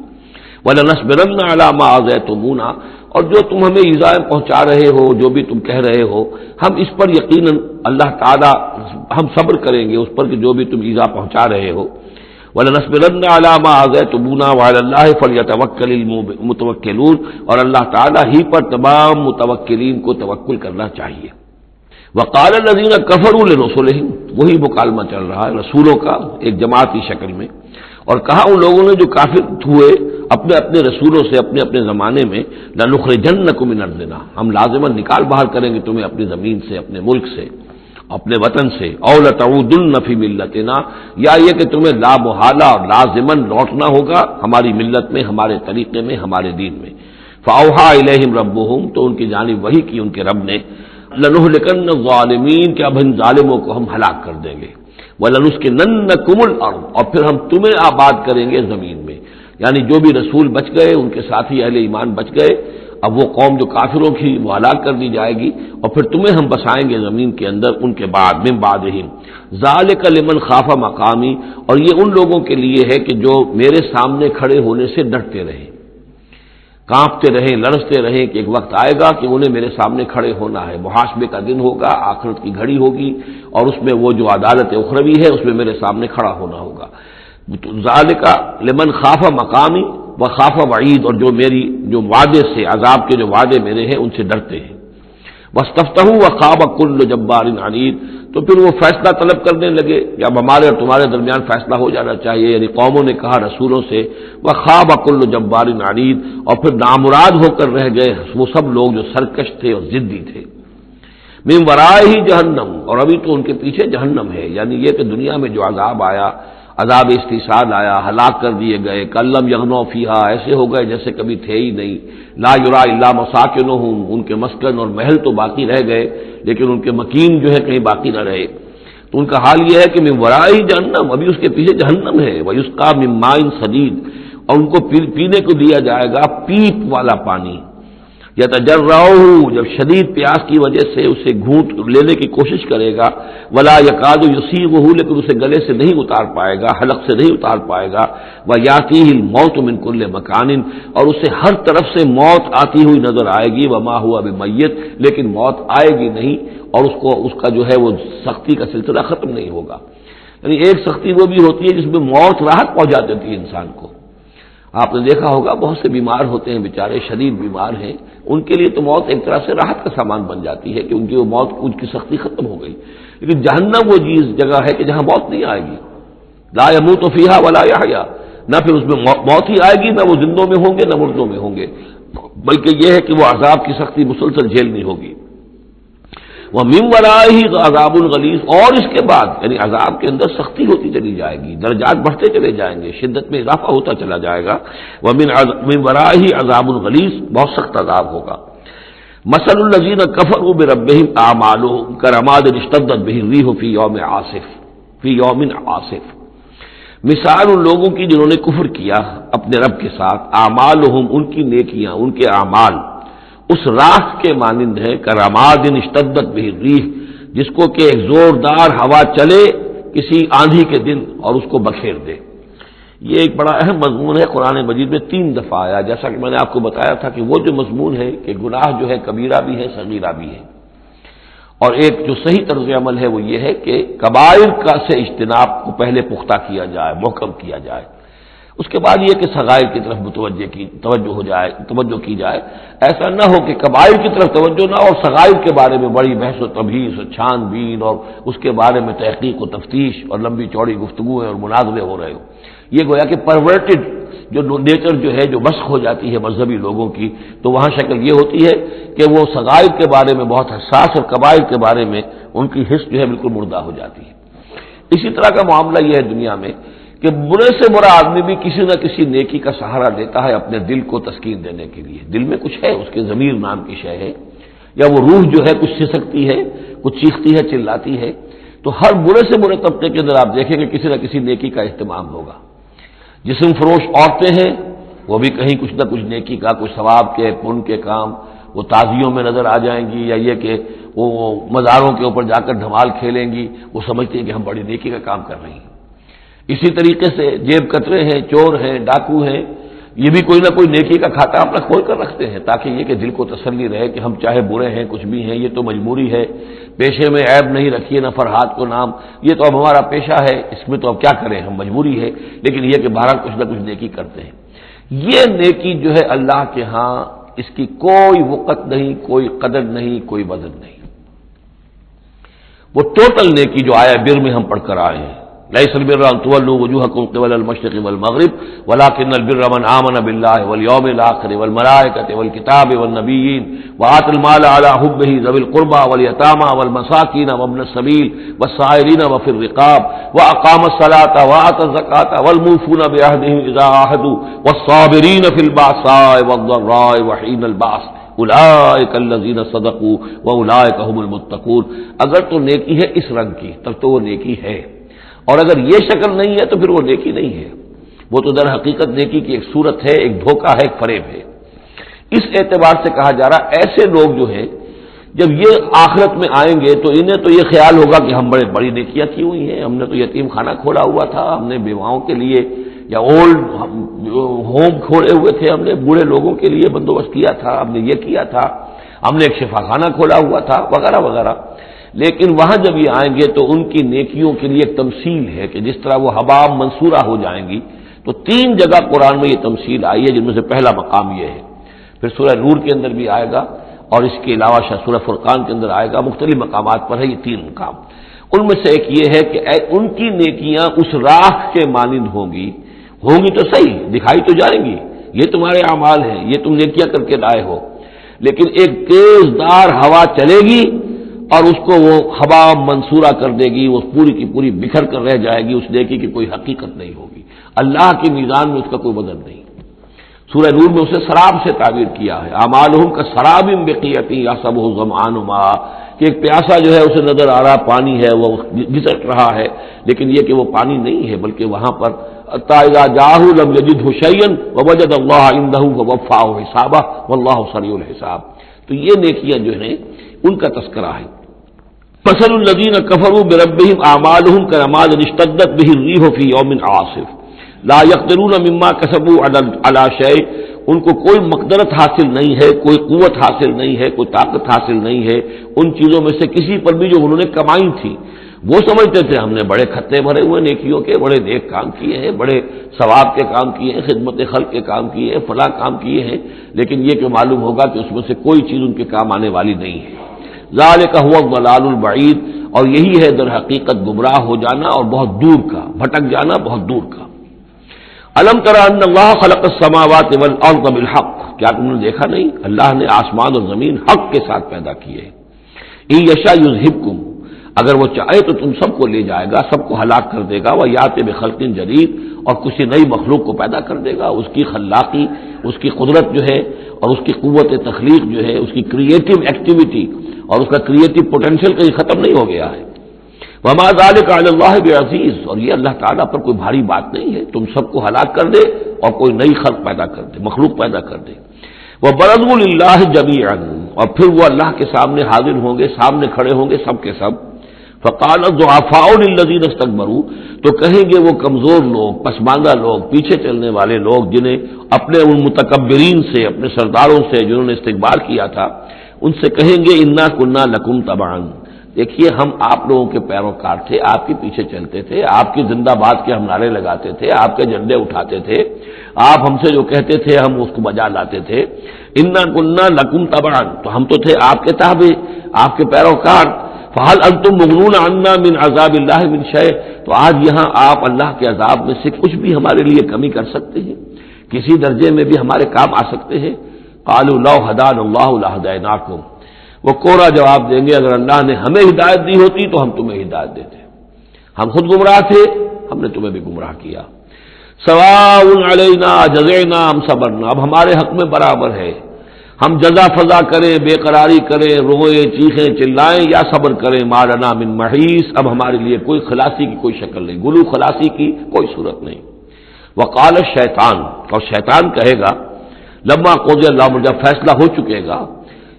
وَلَنَصْبِرَنَّ عَلَىٰ مَا آذَيْتُمُونَا، اور جو تم ہمیں ایذائیں پہنچا رہے ہو، جو بھی تم کہہ رہے ہو، ہم اس پر یقیناً اللہ تعالیٰ ہم صبر کریں گے اس پر کہ جو بھی تم ایذا پہنچا رہے ہو. وَلَنَصْبِرَنَّ عَلَىٰ مَا آذَيْتُمُونَا وَعَلَى اللَّهِ فَلْيَتَوَكَّلِ الْمُتَوَكِّلُونَ، اور اللہ تعالیٰ ہی پر تمام متوکلین کو توکل کرنا چاہیے. وَقَالَ الَّذِينَ كَفَرُوا لِرُسُلِهِمْ، وہی مکالمہ چل رہا ہے رسولوں کا ایک جماعتی شکل میں، اور کہا ان لوگوں نے جو کافر ہوئے اپنے اپنے رسولوں سے اپنے اپنے زمانے میں، لَنُخْرِجَنَّكُم مِّنْ أَرْضِنَا، ہم لازماً نکال باہر کریں گے تمہیں اپنی زمین سے، اپنے ملک سے، اپنے وطن سے. أَوْ لَتَعُودُنَّ فِي مِلَّتِنَا، یا یہ کہ تمہیں لا محالہ اور لازماً لوٹنا ہوگا ہماری ملت میں، ہمارے طریقے میں، ہمارے دین میں. فَأَوْحَىٰ إِلَيْهِمْ رَبُّهُمْ، تو ان کی جانب وحی کی ان کے رب نے، لَنُهْلِكَنَّ الظَّالِمِينَ، کہ اب ان ظالموں کو ہم ہلاک کر دیں گے. وَلَنُسْكِنَنَّكُمُ الْأَرْضَ، اور پھر ہم تمہیں آباد کریں گے زمین میں. یعنی جو بھی رسول بچ گئے، ان کے ساتھی اہل ایمان بچ گئے، اب وہ قوم جو کافروں کی وہ ہلاک کر دی جائے گی، اور پھر تمہیں ہم بسائیں گے زمین کے اندر ان کے بعد، من بعدہم. ذالک لمن خاف مقامی، اور یہ ان لوگوں کے لیے ہے کہ جو میرے سامنے کھڑے ہونے سے ڈرتے رہیں، کانپتے رہیں، لرزتے رہیں کہ ایک وقت آئے گا کہ انہیں میرے سامنے کھڑے ہونا ہے، محاسبے کا دن ہوگا، آخرت کی گھڑی ہوگی، اور اس میں وہ جو عدالت اخروی ہے اس میں میرے سامنے کھڑا ہونا ہوگا. ذالک لمن خاف مقامی و خاف وعید، اور جو میری جو وعدے سے، عذاب کے جو وعدے میرے ہیں ان سے ڈرتے ہیں. واستفتحوا وخاب كل جبار عنید، تو پھر وہ فیصلہ طلب کرنے لگے کہ اب ہمارے اور تمہارے درمیان فیصلہ ہو جانا چاہیے. یعنی قوموں نے کہا رسولوں سے، وخاب كل جبار عنید، اور پھر نامراد ہو کر رہ گئے وہ سب لوگ جو سرکش تھے اور ضدی تھے. من ورائہ جہنم، اور ابھی تو ان کے پیچھے جہنم ہے. یعنی یہ کہ دنیا میں جو عذاب آیا، عذاب استحصال آیا، ہلاک کر دیے گئے، کلم یغنوا فیہا، ایسے ہو گئے جیسے کبھی تھے ہی نہیں. لا یرا الا مساکنہم، ان کے مسکن اور محل تو باقی رہ گئے لیکن ان کے مکین جو ہے کہیں باقی نہ رہے. تو ان کا حال یہ ہے کہ من ورائہ جہنم، ابھی اس کے پیچھے جہنم ہے. ویسقا من ماء صدید، اور ان کو پینے کو دیا جائے گا پیپ والا پانی، یتجرعہ، جب شدید پیاس کی وجہ سے اسے گھونٹ لینے کی کوشش کرے گا، ولا یکاد یسیغہ، لیکن اسے گلے سے نہیں اتار پائے گا، حلق سے نہیں اتار پائے گا، ویاتیہ الموت من کل مکان، اور اسے ہر طرف سے موت آتی ہوئی نظر آئے گی، وما ہوا بمیت، لیکن موت آئے گی نہیں، اور اس کا جو ہے وہ سختی کا سلسلہ ختم نہیں ہوگا۔ یعنی ایک سختی وہ بھی ہوتی ہے جس میں موت راحت پہنچا دیتی ہے انسان کو۔ آپ نے دیکھا ہوگا بہت سے بیمار ہوتے ہیں بیچارے، شدید بیمار ہیں، ان کے لیے تو موت ایک طرح سے راحت کا سامان بن جاتی ہے کہ ان کی وہ موت، ان کی سختی ختم ہو گئی۔ لیکن جہنم وہ جگہ ہے کہ جہاں موت نہیں آئے گی، لا يموت فیہا ولا یحیا، نہ پھر اس میں موت ہی آئے گی، نہ وہ زندوں میں ہوں گے نہ مردوں میں ہوں گے، بلکہ یہ ہے کہ وہ عذاب کی سختی مسلسل جھیلنی ہوگی۔ وَمِن وَرَائِهِ عَذَابٌ غَلِيظٌ، اور اس کے بعد یعنی عذاب کے اندر سختی ہوتی چلی جائے گی، درجات بڑھتے چلے جائیں گے، شدت میں اضافہ ہوتا چلا جائے گا۔ وَمِن وَرَائِهِ عَذَابٌ غَلِيظٌ، بہت سخت عذاب ہوگا۔ مَثَلُ الَّذِينَ كَفَرُوا بِرَبِّهِمْ أَعْمَالُهُمْ كَرَمَادٍ اشْتَدَّتْ بِهِ الرِّيحُ فِي يَوْمٍ عَاصِفٍ، مثال ان لوگوں کی جنہوں نے کفر کیا اپنے رب کے ساتھ، اعمالہم، ان کی نیکیاں، ان کے اعمال اس راکھ کے مانند ہے، کرماد اشتدت بہ الریح، جس کو کہ ایک زوردار ہوا چلے کسی آندھی کے دن اور اس کو بکھیر دے۔ یہ ایک بڑا اہم مضمون ہے، قرآن مجید میں 3 دفعہ آیا، جیسا کہ میں نے آپ کو بتایا تھا کہ وہ جو مضمون ہے کہ گناہ جو ہے کبیرہ بھی ہے صغیرہ بھی ہے، اور ایک جو صحیح طرز عمل ہے وہ یہ ہے کہ کبائر کا سے اجتناب کو پہلے پختہ کیا جائے، محکم کیا جائے، اس کے بعد یہ کہ صغائر کی طرف توجہ کی جائے۔ ایسا نہ ہو کہ کبائر کی طرف توجہ نہ ہو اور صغائر کے بارے میں بڑی بحث و تبحیث اور چھان بین اور اس کے بارے میں تحقیق و تفتیش اور لمبی چوڑی گفتگویں اور مناظرے ہو رہے ہو۔ یہ گویا کہ پرورٹڈ جو نیچر جو ہے، جو مسخ ہو جاتی ہے مذہبی لوگوں کی، تو وہاں شکل یہ ہوتی ہے کہ وہ صغائر کے بارے میں بہت حساس اور کبائر کے بارے میں ان کی حس جو ہے بالکل مردہ ہو جاتی ہے۔ اسی طرح کا معاملہ یہ ہے دنیا میں کہ برے سے برا آدمی بھی کسی نہ کسی نیکی کا سہارا لیتا ہے اپنے دل کو تسکین دینے کے لیے۔ دل میں کچھ ہے، اس کے ضمیر نام کی شے ہے، یا وہ روح جو ہے کچھ سسکتی ہے، کچھ چیختی ہے، چلاتی ہے، تو ہر برے سے برے طبقے کے اندر آپ دیکھیں کہ کسی نہ کسی نیکی کا اہتمام ہوگا۔ جسم فروش عورتیں ہیں، وہ بھی کہیں کچھ نہ کچھ نیکی کا، کچھ ثواب کے، پن کے کام، وہ تازیوں میں نظر آ جائیں گی، یا یہ کہ وہ مزاروں کے اوپر جا کر دھمال کھیلیں گی، وہ سمجھتی ہیں کہ ہم بڑی نیکی کا کام کر رہی ہیں۔ اسی طریقے سے جیب کترے ہیں، چور ہیں، ڈاکو ہیں، یہ بھی کوئی نہ کوئی نیکی کا کھاتا اپنا کھول کر رکھتے ہیں، تاکہ یہ کہ دل کو تسلی رہے کہ ہم چاہے برے ہیں، کچھ بھی ہیں، یہ تو مجبوری ہے، پیشے میں عیب نہیں رکھیے نہ فرحات کو نام، یہ تو اب ہمارا پیشہ ہے، اس میں تو اب کیا کریں، ہم مجبوری ہے، لیکن یہ کہ بہرحال کچھ نہ کچھ نیکی کرتے ہیں۔ یہ نیکی جو ہے اللہ کے ہاں اس کی کوئی وقت نہیں، کوئی قدر نہیں، کوئی وزن نہیں، وہ ٹوٹل نیکی جو آیا بر میں ہم پڑھ کر آئے ہیں، ليس البر أن تولوا وجوهكم قبل المشرق والمغرب ولكن البر من آمن بالله واليوم الآخر والملائكة والكتاب والنبيين وآتى المال على حبه ذوي القربى واليتامى والمساكين وابن السبيل والسائلين وفي الرقاب وأقام الصلاة وآتى الزكاة والموفون بعهدهم إذا عاهدوا والصابرين في البأساء والضراء وحين البأس اولئک الذین صدقوا واولئک هم المتقون۔ اگر تو نیکی ہے اس رنگ کی تب تو وہ نیکی ہے، اور اگر یہ شکل نہیں ہے تو پھر وہ نیکی نہیں ہے، وہ تو در حقیقت نیکی کی ایک صورت ہے، ایک دھوکہ ہے، ایک فریب ہے۔ اس اعتبار سے کہا جا رہا ایسے لوگ جو ہیں جب یہ آخرت میں آئیں گے تو انہیں تو یہ خیال ہوگا کہ ہم بڑی نیکیاں کی ہوئی ہیں، ہم نے تو یتیم خانہ کھولا ہوا تھا، ہم نے بیواؤں کے لیے یا اولڈ ہوم کھولے ہوئے تھے، ہم نے بوڑھے لوگوں کے لیے بندوبست کیا تھا، ہم نے یہ کیا تھا، ہم نے ایک شفا خانہ کھولا ہوا تھا، وغیرہ وغیرہ۔ لیکن وہاں جب یہ آئیں گے تو ان کی نیکیوں کے لیے ایک تمثیل ہے کہ جس طرح وہ حباب منصورہ ہو جائیں گی، تو 3 جگہ قرآن میں یہ تمثیل آئی ہے، جن میں سے پہلا مقام یہ ہے، پھر سورہ نور کے اندر بھی آئے گا، اور اس کے علاوہ سورہ فرقان کے اندر آئے گا، مختلف مقامات پر ہے یہ 3 مقام۔ ان میں سے ایک یہ ہے کہ ان کی نیکیاں اس راکھ کے مانند ہوں گی تو صحیح دکھائی تو جائیں گی، یہ تمہارے اعمال ہیں، یہ تم نیکیاں کر کے لائے ہو، لیکن ایک تیز دار ہوا چلے گی اور اس کو وہ ہوا منصورہ کر دے گی، وہ پوری کی پوری بکھر کر رہ جائے گی، اس نیکی کی کوئی حقیقت نہیں ہوگی، اللہ کی میزان میں اس کا کوئی وزن نہیں۔ سورہ نور میں اسے سراب سے تعبیر کیا ہے، اعمالہم کسراب بقیۃ یحسبہ الظمآن ماء، کہ ایک پیاسا جو ہے اسے نظر آ رہا پانی ہے، وہ گھسٹ رہا ہے، لیکن یہ کہ وہ پانی نہیں ہے بلکہ وہاں پر حتی اذا جاءہ لم یجدہ شیئا ووجد اللہ عندہ فوفاہ حسابہ واللہ سریع الحساب. تو یہ نیکیاں جو ہیں ان کا تذکرہ ہے. مثل الذین کفروا بربہم اعمالہم کرماد اشتدت بہ الریح فی یوم عاصف لا یقدرون مما کسبوا علی شیء. ان کو کوئی مقدرت حاصل نہیں ہے، کوئی قوت حاصل نہیں ہے، کوئی طاقت حاصل نہیں ہے ان چیزوں میں سے کسی پر بھی جو انہوں نے کمائی تھی. وہ سمجھتے تھے ہم نے بڑے کھتے بھرے ہوئے نیکیوں کے، بڑے نیک کام کیے ہیں، بڑے ثواب کے کام کیے ہیں، خدمت خلق کے کام کیے ہیں، فلاں کام کیے ہیں، لیکن یہ کہ معلوم ہوگا کہ اس میں سے کوئی چیز ان کے کام آنے والی نہیں ہے. ذالک هو الضلال البعید. اور یہی ہے در حقیقت گمراہ ہو جانا اور بہت دور کا، بھٹک جانا بہت دور کا. الم تر ان اللہ خلق السماوات والارض بالحق. کیا تم نے دیکھا نہیں اللہ نے آسمان اور زمین حق کے ساتھ پیدا کیے. ان یشاء یذہبکم، اگر وہ چاہے تو تم سب کو لے جائے گا، سب کو ہلاک کر دے گا. ویأتی بخلق جدید، اور کسی نئی مخلوق کو پیدا کر دے گا. اس کی خلاقی، اس کی قدرت جو ہے اور اس کی قوت تخلیق جو ہے، اس کی کریٹو ایکٹیویٹی اور اس کا کریٹو پوٹینشیل کہیں ختم نہیں ہو گیا ہے. وما ذلک علی اللہ بعزیز. اور یہ اللہ تعالیٰ پر کوئی بھاری بات نہیں ہے تم سب کو ہلاک کر دے اور کوئی نئی خلق پیدا کر دے، مخلوق پیدا کر دے. وبرزوا للہ جمیعا. اور پھر وہ اللہ کے سامنے حاضر ہوں گے، سامنے کھڑے ہوں گے سب کے سب. فقال الضعفاء للذین استكبروا. تو کہیں گے وہ کمزور لوگ، پسماندہ لوگ، پیچھے چلنے والے لوگ جنہیں اپنے ان متکبرین سے، اپنے سرداروں سے جنہوں نے استکبار کیا تھا، ان سے کہیں گے انا کنا لکم تبعا. دیکھیے ہم آپ لوگوں کے پیروکار تھے، آپ کے پیچھے چلتے تھے، آپ کی زندہ باد کے ہم نعرے لگاتے تھے، آپ کے جھنڈے اٹھاتے تھے، آپ ہم سے جو کہتے تھے ہم اس کو بجا لاتے تھے. انا کنا لکم تبعا. تو ہم تو تھے آپ کے تابع، آپ کے پیروکار. فہل انتم مغنون عنا من عذاب اللہ من شیء. تو آج یہاں آپ اللہ کے عذاب میں سے کچھ بھی ہمارے لیے کمی کر سکتے ہیں، کسی درجے میں بھی ہمارے کام آ سکتے ہیں. قالوا لو هدانا اللہ لہدیناکم. وہ کوڑا جواب دیں گے اگر اللہ نے ہمیں ہدایت دی ہوتی تو ہم تمہیں ہدایت دیتے. ہم خود گمراہ تھے، ہم نے تمہیں بھی گمراہ کیا. سواء علینا جزعنا ام صبرنا. اب ہمارے حق میں برابر ہے، ہم جزا فضا کریں، بے قراری کریں، روئیں، چیخیں، چلائیں یا صبر کریں. ما لنا من محیص. اب ہمارے لیے کوئی خلاصی کی کوئی شکل نہیں، گلو خلاصی کی کوئی صورت نہیں. وقال الشیطان. اور شیطان کہے گا لما قضی الامر، جب فیصلہ ہو چکے گا،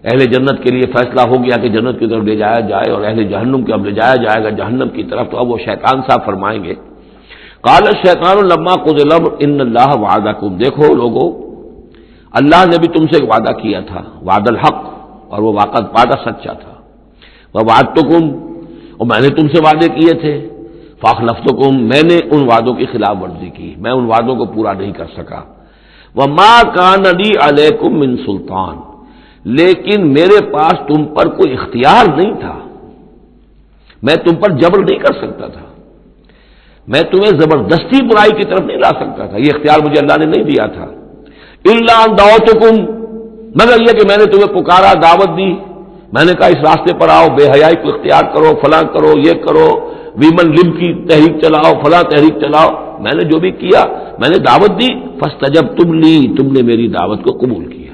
اہل جنت کے لیے فیصلہ ہو گیا کہ جنت کی طرف لے جایا جائے اور اہل جہنم کے اب لے جایا جائے گا جہنم کی طرف، تو اب وہ شیطان صاحب فرمائیں گے قال الشیطان لما قضی الامر ان اللہ وعدکم. دیکھو لوگو، اللہ نے بھی تم سے ایک وعدہ کیا تھا، وعد الحق، اور وہ وعدہ سچا تھا. ووعدتکم، اور میں نے تم سے وعدے کیے تھے. فاخلفتکم، میں نے ان وعدوں کی خلاف ورزی کی، میں ان وعدوں کو پورا نہیں کر سکا. وما کان لی علیکم من سلطان. لیکن میرے پاس تم پر کوئی اختیار نہیں تھا، میں تم پر جبر نہیں کر سکتا تھا، میں تمہیں زبردستی برائی کی طرف نہیں لا سکتا تھا، یہ اختیار مجھے اللہ نے نہیں دیا تھا. الا ان دعوتکم، مگر یہ کہ میں نے تمہیں پکارا، دعوت دی، میں نے کہا اس راستے پر آؤ، بے حیائی کو اختیار کرو، فلاں کرو، یہ کرو، ویمن لب کی تحریک چلاؤ، فلاں تحریک چلاؤ، میں نے جو بھی کیا میں نے دعوت دی. فاستجبتم لی، تم نے میری دعوت کو قبول کیا.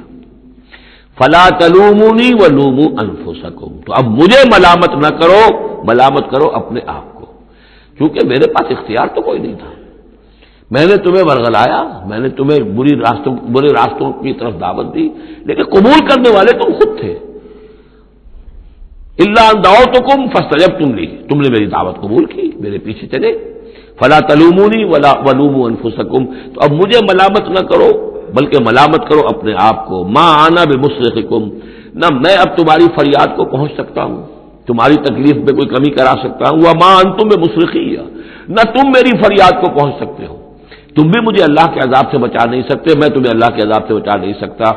فلا تلومونی ولوموا انفسکم. تو اب مجھے ملامت نہ کرو، ملامت کرو اپنے آپ کو، کیونکہ میرے پاس اختیار تو کوئی نہیں تھا. میں نے تمہیں ورغلایا، میں نے تمہیں برے راستوں کی طرف دعوت دی، لیکن قبول کرنے والے تم خود تھے. الا ان دعوتکم فاستجبتم لی، تم نے میری دعوت قبول کی، میرے پیچھے چلے. فلا تلومونی ولا ولوموا انفسکم. تو اب مجھے ملامت نہ کرو بلکہ ملامت کرو اپنے آپ کو. ما انا بمصرخکم، نہ میں اب تمہاری فریاد کو پہنچ سکتا ہوں، تمہاری تکلیف میں کوئی کمی کرا سکتا ہوں. وما انتم بمصرخی، نہ تم میری فریاد کو پہنچ سکتے ہو، تم بھی مجھے اللہ کے عذاب سے بچا نہیں سکتے، میں تمہیں اللہ کے عذاب سے بچا نہیں سکتا.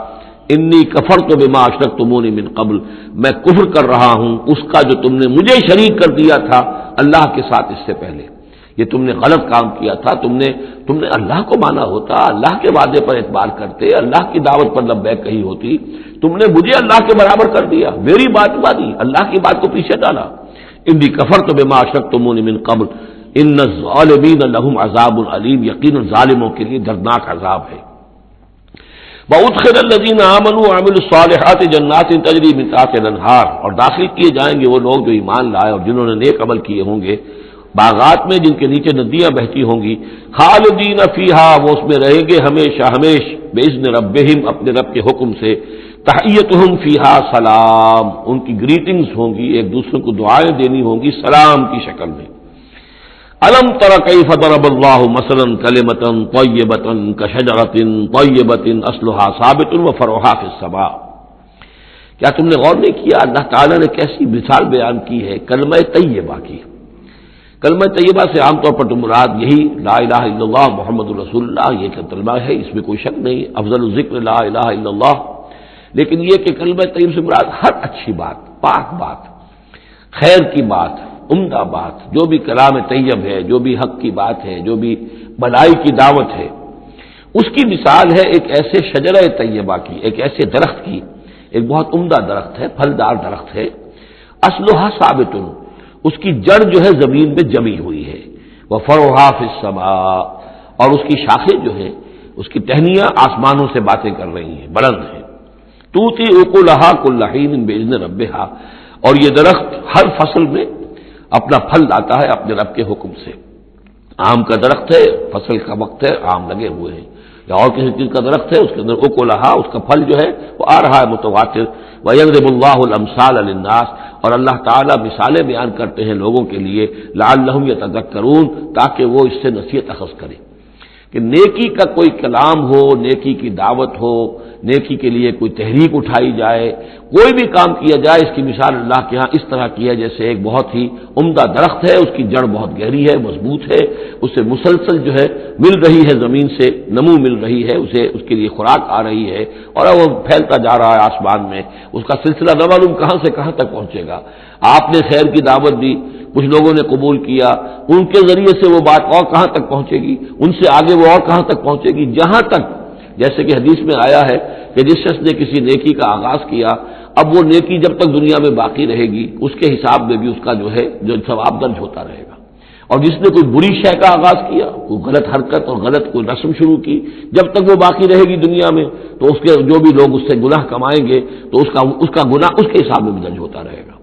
انی کفرت بما اشرکتمونی من قبل، میں کفر کر رہا ہوں اس کا جو تم نے مجھے شریک کر دیا تھا اللہ کے ساتھ اس سے پہلے. یہ تم نے غلط کام کیا تھا، تم نے اللہ کو مانا ہوتا، اللہ کے وعدے پر اعتبار کرتے، اللہ کی دعوت پر لبیک کہی ہوتی، تم نے مجھے اللہ کے برابر کر دیا، میری بات مانی، اللہ کی بات کو پیچھے ڈالا. انی کفرت بما اشرکتمونی من قبل ان الظالمین لهم عذاب علیم. یقینا ظالموں کے لیے دردناک عذاب ہے. وَأُدْخِلَ الَّذِينَ آمَنُوا وَعَمِلُوا الصَّالِحَاتِ جَنَّاتٍ تَجْرِي مِن تحتها الْأَنْهَارُ. اور داخل کیے جائیں گے وہ لوگ جو ایمان لائے اور جنہوں نے نیک عمل کیے ہوں گے باغات میں جن کے نیچے ندیاں بہتی ہوں گی، خالدین فیہا، وہ اس میں رہیں گے ہمیشہ ہمیش، باذن ربہم، اپنے رب کے حکم سے، تحیتہم فیہا سلام، ان کی گریٹنگز ہوں گی، ایک دوسرے کو دعائیں دینی ہوں گی سلام کی شکل میں۔ الم تر کیف ضرب اللہ مثلا کلمۃ طیبۃ کشجرۃ طیبۃ اصلھا ثابت وفرعھا فی السماء، کیا تم نے غور نہیں کیا اللہ تعالیٰ نے کیسی مثال بیان کی ہے کلمہ طیبہ کی؟ کلمہ طیبہ سے عام طور پر تو مراد یہی لا الہ الا اللہ محمد رسول اللہ، یہ کلمہ ہے، اس میں کوئی شک نہیں، افضل الذکر لا الہ الا اللہ، لیکن یہ کہ کلمہ طیب سے مراد ہر اچھی بات، پاک بات، خیر کی بات، عمدہ بات، جو بھی کلام طیب ہے، جو بھی حق کی بات ہے، جو بھی بھلائی کی دعوت ہے، اس کی مثال ہے ایک ایسے شجرہ طیبہ کی، ایک ایسے درخت کی، ایک بہت عمدہ درخت ہے، پھلدار درخت ہے، اصلھا ثابت، اس کی جڑ جو ہے زمین میں جمی ہوئی ہے، وفرعھا فی السماء، اور اس کی شاخیں جو ہیں، اس کی ٹہنیاں آسمانوں سے باتیں کر رہی ہیں، بلند ہیں، تؤتی اکلھا کل حین باذن ربھا، اور یہ درخت ہر فصل میں اپنا پھل لاتا ہے اپنے رب کے حکم سے۔ آم کا درخت ہے، فصل کا وقت ہے، آم لگے ہوئے ہیں، یا اور کسی چیز کا درخت ہے، اس کے اندر اکلھا، اس کا پھل جو ہے وہ آ رہا ہے متواتر۔ وَيَضْرِبُ اللَّهُ الْأَمْثَالَ لِلنَّاسِ، اور اللہ تعالیٰ مثالیں بیان کرتے ہیں لوگوں کے لیے، لعلہم یتذکرون، تاکہ وہ اس سے نصیحت اخذ کریں کہ نیکی کا کوئی کلام ہو، نیکی کی دعوت ہو، نیکی کے لیے کوئی تحریک اٹھائی جائے، کوئی بھی کام کیا جائے، اس کی مثال اللہ کے ہاں اس طرح کی ہے جیسے ایک بہت ہی عمدہ درخت ہے، اس کی جڑ بہت گہری ہے، مضبوط ہے، اسے مسلسل جو ہے مل رہی ہے، زمین سے نمو مل رہی ہے، اسے اس کے لیے خوراک آ رہی ہے، اور وہ پھیلتا جا رہا ہے آسمان میں، اس کا سلسلہ نہ معلوم کہاں سے کہاں تک پہنچے گا۔ آپ نے خیر کی دعوت دی، کچھ لوگوں نے قبول کیا، ان کے ذریعے سے وہ بات اور کہاں تک پہنچے گی، ان سے آگے وہ اور کہاں تک پہنچے گی، جہاں تک، جیسے کہ حدیث میں آیا ہے کہ جس شخص نے کسی نیکی کا آغاز کیا، اب وہ نیکی جب تک دنیا میں باقی رہے گی، اس کے حساب میں بھی اس کا جو ہے جو ثواب درج ہوتا رہے گا، اور جس نے کوئی بری شے کا آغاز کیا، کوئی غلط حرکت اور غلط کوئی رسم شروع کی، جب تک وہ باقی رہے گی دنیا میں، تو اس کے جو بھی لوگ اس سے گناہ کمائیں گے تو اس کا گناہ اس کے حساب میں بھی درج ہوتا رہے گا۔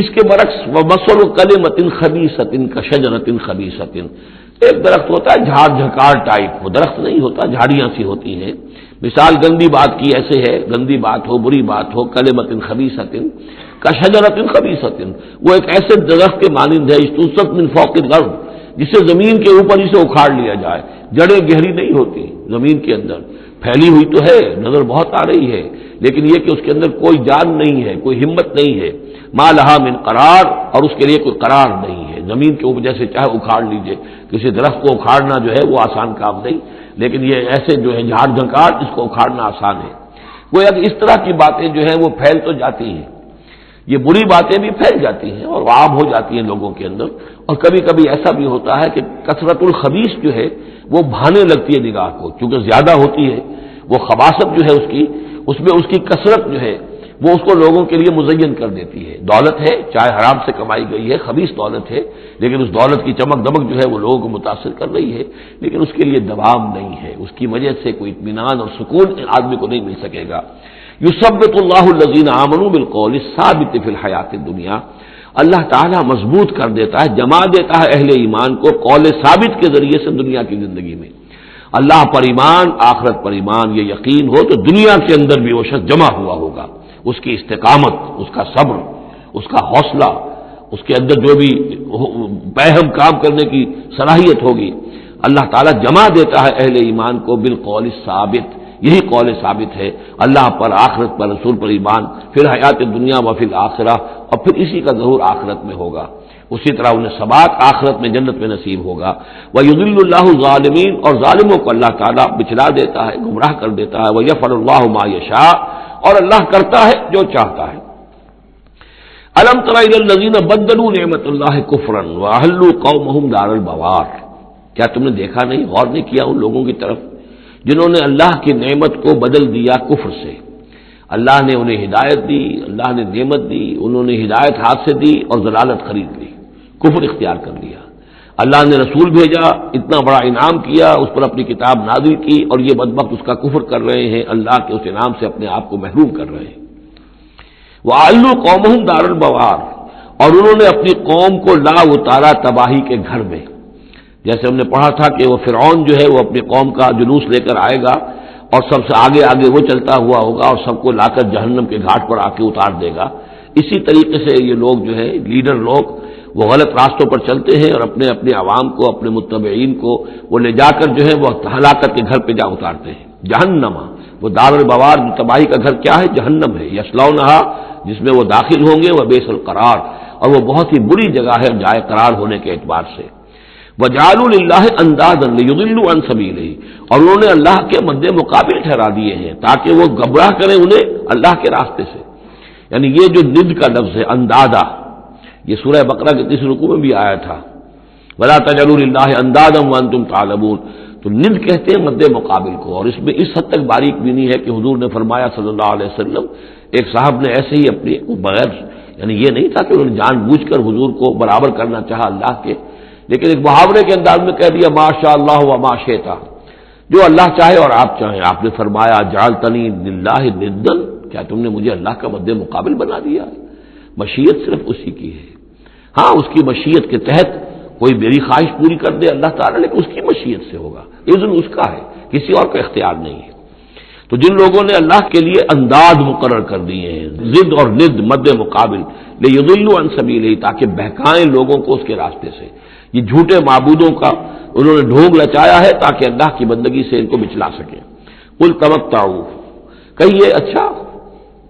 اس کے برعکس وَمَثَلُ کَلِمَةٍ خَبِیثَةٍ کَشَجَرَةٍ خَبِیثَةٍ، ایک درخت ہوتا ہے جھاڑ جھکار ٹائپ، وہ درخت نہیں ہوتا، جھاڑیاں سی ہوتی ہیں، مثال گندی بات کی ایسے ہے، گندی بات ہو، بری بات ہو، کلمۃ خبیثۃ کشجرۃ خبیثۃ، وہ ایک ایسے درخت کے مانند ہے اجتثت من فوق الارض، جسے زمین کے اوپر اسے اکھاڑ لیا جائے، جڑیں گہری نہیں ہوتی، زمین کے اندر پھیلی ہوئی تو ہے، نظر بہت آ رہی ہے، لیکن یہ کہ اس کے اندر کوئی جان نہیں ہے، کوئی ہمت نہیں ہے، ما لہا من قرار، اور اس کے لیے کوئی قرار نہیں ہے، زمین کے اوپر جیسے چاہے اکھاڑ لیجئے، کسی درخت کو اکھاڑنا جو ہے وہ آسان کام نہیں، لیکن یہ ایسے جو ہے جھاڑ جھنکار، اس کو اکھاڑنا آسان ہے۔ گویا کہ اس طرح کی باتیں جو ہیں وہ پھیل تو جاتی ہیں، یہ بری باتیں بھی پھیل جاتی ہیں اور عام ہو جاتی ہیں لوگوں کے اندر، اور کبھی کبھی ایسا بھی ہوتا ہے کہ کثرت الخبیث جو ہے وہ بھانے لگتی ہے نگاہ کو، چونکہ زیادہ ہوتی ہے وہ خباثت جو ہے اس میں اس کی کثرت جو ہے وہ اس کو لوگوں کے لیے مزین کر دیتی ہے۔ دولت ہے، چاہے حرام سے کمائی گئی ہے، خبیث دولت ہے، لیکن اس دولت کی چمک دمک جو ہے وہ لوگوں کو متاثر کر رہی ہے، لیکن اس کے لیے دوام نہیں ہے، اس کی وجہ سے کوئی اطمینان اور سکون آدمی کو نہیں مل سکے گا۔ یثبت اللہ الذین آمنوا بالقول الثابت فی الحیات الدنیا، اللہ تعالیٰ مضبوط کر دیتا ہے، جما دیتا ہے اہل ایمان کو قول ثابت کے ذریعے سے دنیا کی زندگی میں۔ اللہ پر ایمان، آخرت پر ایمان، یہ یقین ہو تو دنیا کے اندر بھی وہ شخص جمع ہوا ہوگا، اس کی استقامت، اس کا صبر، اس کا حوصلہ، اس کے اندر جو بھی باہم کام کرنے کی صلاحیت ہوگی، اللہ تعالیٰ جمع دیتا ہے اہل ایمان کو بالقول ثابت، یہی قول ثابت ہے، اللہ پر، آخرت پر، رسول پر ایمان، پھر حیات دنیا و فی الآخرہ، اور پھر اسی کا ظہور آخرت میں ہوگا، اسی طرح انہیں ثبات آخرت میں جنت میں نصیب ہوگا۔ وَيُضِلُّ اللَّهُ الظَّالِمِينَ، اور ظالموں کو اللہ تعالیٰ بچلا دیتا ہے، گمراہ کر دیتا ہے، وَيَفْعَلُ اللَّهُ مَا يَشَاءُ، اور اللہ کرتا ہے جو چاہتا ہے۔ أَلَمْ تَرَ إِلَى الَّذِينَ بَدَّلُوا نِعْمَتَ اللَّهِ كُفْرًا وَأَحَلُّوا قَوْمَهُمْ دَارَ الْبَوَارِ، کیا تم نے دیکھا نہیں، غور نہیں کیا ان لوگوں کی طرف جنہوں نے اللہ کی نعمت کو بدل دیا کفر سے؟ اللہ نے انہیں ہدایت دی، اللہ نے نعمت دی، انہوں نے ہدایت ہاتھ سے دی اور ضلالت خرید لی، کفر اختیار کر لیا۔ اللہ نے رسول بھیجا، اتنا بڑا انعام کیا، اس پر اپنی کتاب نازل کی، اور یہ بدبخت اس کا کفر کر رہے ہیں، اللہ کے اس انعام سے اپنے آپ کو محروم کر رہے ہیں۔ وَأَحَلُّوا قَوْمَهُمْ دَارَ الْبَوَارِ، اور انہوں نے اپنی قوم کو لا اتارا تباہی کے گھر میں. جیسے ہم نے پڑھا تھا کہ وہ فرعون جو ہے وہ اپنی قوم کا جلوس لے کر آئے گا اور سب سے آگے آگے وہ چلتا ہوا ہوگا اور سب کو لا کر جہنم کے گھاٹ پر آ کے اتار دے گا. اسی طریقے سے یہ لوگ جو ہے لیڈر لوگ وہ غلط راستوں پر چلتے ہیں اور اپنے اپنے عوام کو اپنے متبعین کو وہ لے جا کر جو ہے وہ ہلاکت کے گھر پہ جا اتارتے ہیں. جہنم وہ دار البوار تباہی کا گھر کیا ہے؟ جہنم ہے. یصلونھا جس میں وہ داخل ہوں گے وہ بئس القرار اور وہ بہت ہی بری جگہ ہے جائے قرار ہونے کے اعتبار سے. وجعلوا للہ اندادا لیضلوا عن سبیلہ اور انہوں نے اللہ کے مد مقابل ٹھہرا دیے ہیں تاکہ وہ گمراہ کریں انہیں اللہ کے راستے سے. یعنی یہ جو ند کا لفظ ہے اندادا، یہ سورہ بقرہ کے تیسرے رکوع میں بھی آیا تھا، ولا تجعلوا للہ اندادا وانتم تعلمون. تو ند کہتے ہیں مد مقابل کو، اور اس میں اس حد تک باریک بھی نہیں ہے کہ حضور نے فرمایا صلی اللہ علیہ وسلم، ایک صاحب نے ایسے ہی اپنے بغیر، یعنی یہ نہیں تھا کہ انہوں نے جان بوجھ کر حضور کو برابر کرنا چاہا اللہ کے، لیکن ایک محاورے کے انداز میں کہہ دیا ما شاء اللہ و ما شئت، جو اللہ چاہے اور آپ چاہیں. آپ نے فرمایا جعلتنی للہ ندا، کیا تم نے مجھے اللہ کا مد مقابل بنا دیا؟ مشیت صرف اسی کی ہے. ہاں اس کی مشیت کے تحت کوئی میری خواہش پوری کر دے اللہ تعالیٰ، لیکن اس کی مشیت سے ہوگا، اذن اس کا ہے، کسی اور کا اختیار نہیں ہے. تو جن لوگوں نے اللہ کے لیے انداز مقرر کر دیے ہیں، ضد اور ند مد مقابل، لیضلوا عن سبیلہ تاکہ بہکائیں لوگوں کو اس کے راستے سے، یہ جھوٹے معبودوں کا انہوں نے ڈھونگ رچایا ہے تاکہ اللہ کی بندگی سے ان کو بچلا سکیں. قل تمتعوا، کہیے اچھا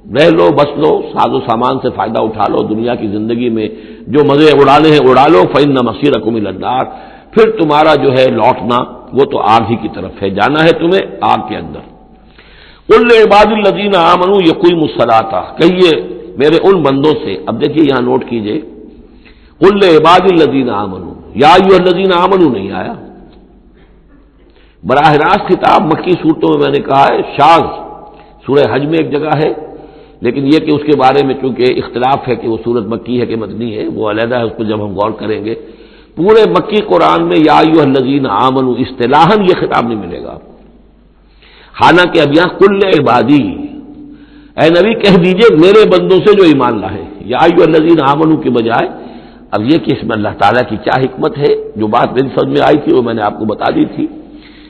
رہ لو بس لو، ساز و سامان سے فائدہ اٹھا لو، دنیا کی زندگی میں جو مزے اڑانے ہیں اڑا لو، فإن مصیرکم الی النار، پھر تمہارا جو ہے لوٹنا وہ تو آگ ہی کی طرف ہے، جانا ہے تمہیں آگ کے اندر. قل لعباد الذین آمنوا یقیموا الصلاۃ، کہیے میرے ان بندوں سے، اب دیکھیے یہاں نوٹ کیجئے، قل لعباد الذین آمنوا، یا ایھا الذین آمنوا نہیں آیا. براہ راست خطاب مکی صورتوں میں نے کہا ہے شاذ، سورہ حج میں ایک جگہ ہے، لیکن یہ کہ اس کے بارے میں چونکہ اختلاف ہے کہ وہ سورت مکی ہے کہ مدنی ہے، وہ علیحدہ ہے، اس پر جب ہم غور کریں گے. پورے مکی قرآن میں یا ایھا الذین آمنوا اصطلاحاً یہ خطاب نہیں ملے گا. حالانکہ اب یہاں کل عبادی، اے نبی کہہ دیجئے میرے بندوں سے جو ایمان لائے، یا ایھا الذین آمنوا کے بجائے. اب یہ کہ اس میں اللہ تعالیٰ کی کیا حکمت ہے، جو بات میری سمجھ میں آئی تھی وہ میں نے آپ کو بتا دی تھی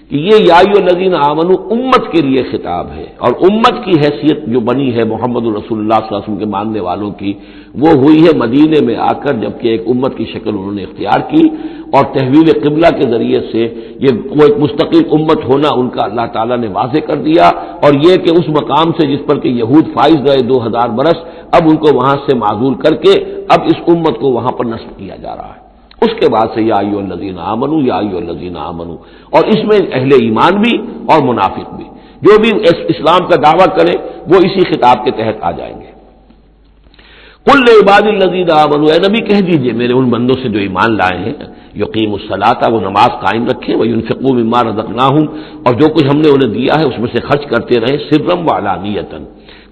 کہ یہ یا ایھا الذین آمنوا امت کے لیے خطاب ہے، اور امت کی حیثیت جو بنی ہے محمد رسول اللہ صلی اللہ علیہ وسلم کے ماننے والوں کی، وہ ہوئی ہے مدینے میں آ کر، جبکہ ایک امت کی شکل انہوں نے اختیار کی، اور تحویل قبلہ کے ذریعے سے یہ وہ ایک مستقل امت ہونا ان کا اللہ تعالیٰ نے واضح کر دیا. اور یہ کہ اس مقام سے جس پر کہ یہود فائز رہے 2000 برس، اب ان کو وہاں سے معزول کر کے اب اس امت کو وہاں پر نصب کیا جا رہا ہے. اس کے بعد سے یا ایھا الذین آمنوا، یا ایھا الذین آمنوا، اور اس میں اہل ایمان بھی اور منافق بھی، جو بھی اسلام کا دعویٰ کرے وہ اسی خطاب کے تحت آ جائیں گے. قل لعباد الذین آمنوا، اے نبی کہہ دیجئے میرے ان بندوں سے جو ایمان لائے ہیں، یقیموا الصلاۃ، وہ نماز قائم رکھیں، وینفقوا مما رزقناہم، اور جو کچھ ہم نے انہیں دیا ہے اس میں سے خرچ کرتے رہیں، سرا وعلانیۃ،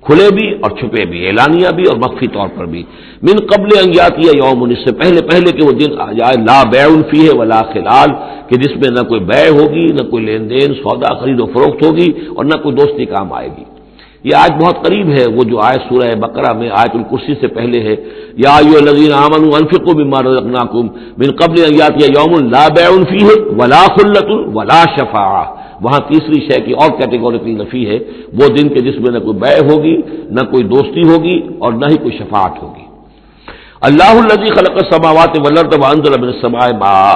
کھلے بھی اور چھپے بھی، اعلانیہ بھی اور مخفی طور پر بھی، من قبل ان یاتی یوم، اس سے پہلے کہ وہ دن آ جائے، لا بیع فیہ ولا خلال، کہ جس میں نہ کوئی بیع ہوگی، نہ کوئی لین دین سودا خرید و فروخت ہوگی، اور نہ کوئی دوستی کام آئے گی. یہ آیت بہت قریب ہے، وہ جو آیت سورہ بقرہ میں آیت الکرسی سے پہلے ہے، یا ایھا الذین آمنوا انفقوا مما رزقناکم من قبل ان یاتی یوم لا بیع فیہ ولا خلۃ ولا شفاعہ. وہاں تیسری شے کی اور کیٹیگوریکل نفی ہے، وہ دن کے جس میں نہ کوئی بیع ہوگی، نہ کوئی دوستی ہوگی، اور نہ ہی کوئی شفاعت ہوگی. اللہ الذی خلق السماوات والارض وانزل من السماء ماء،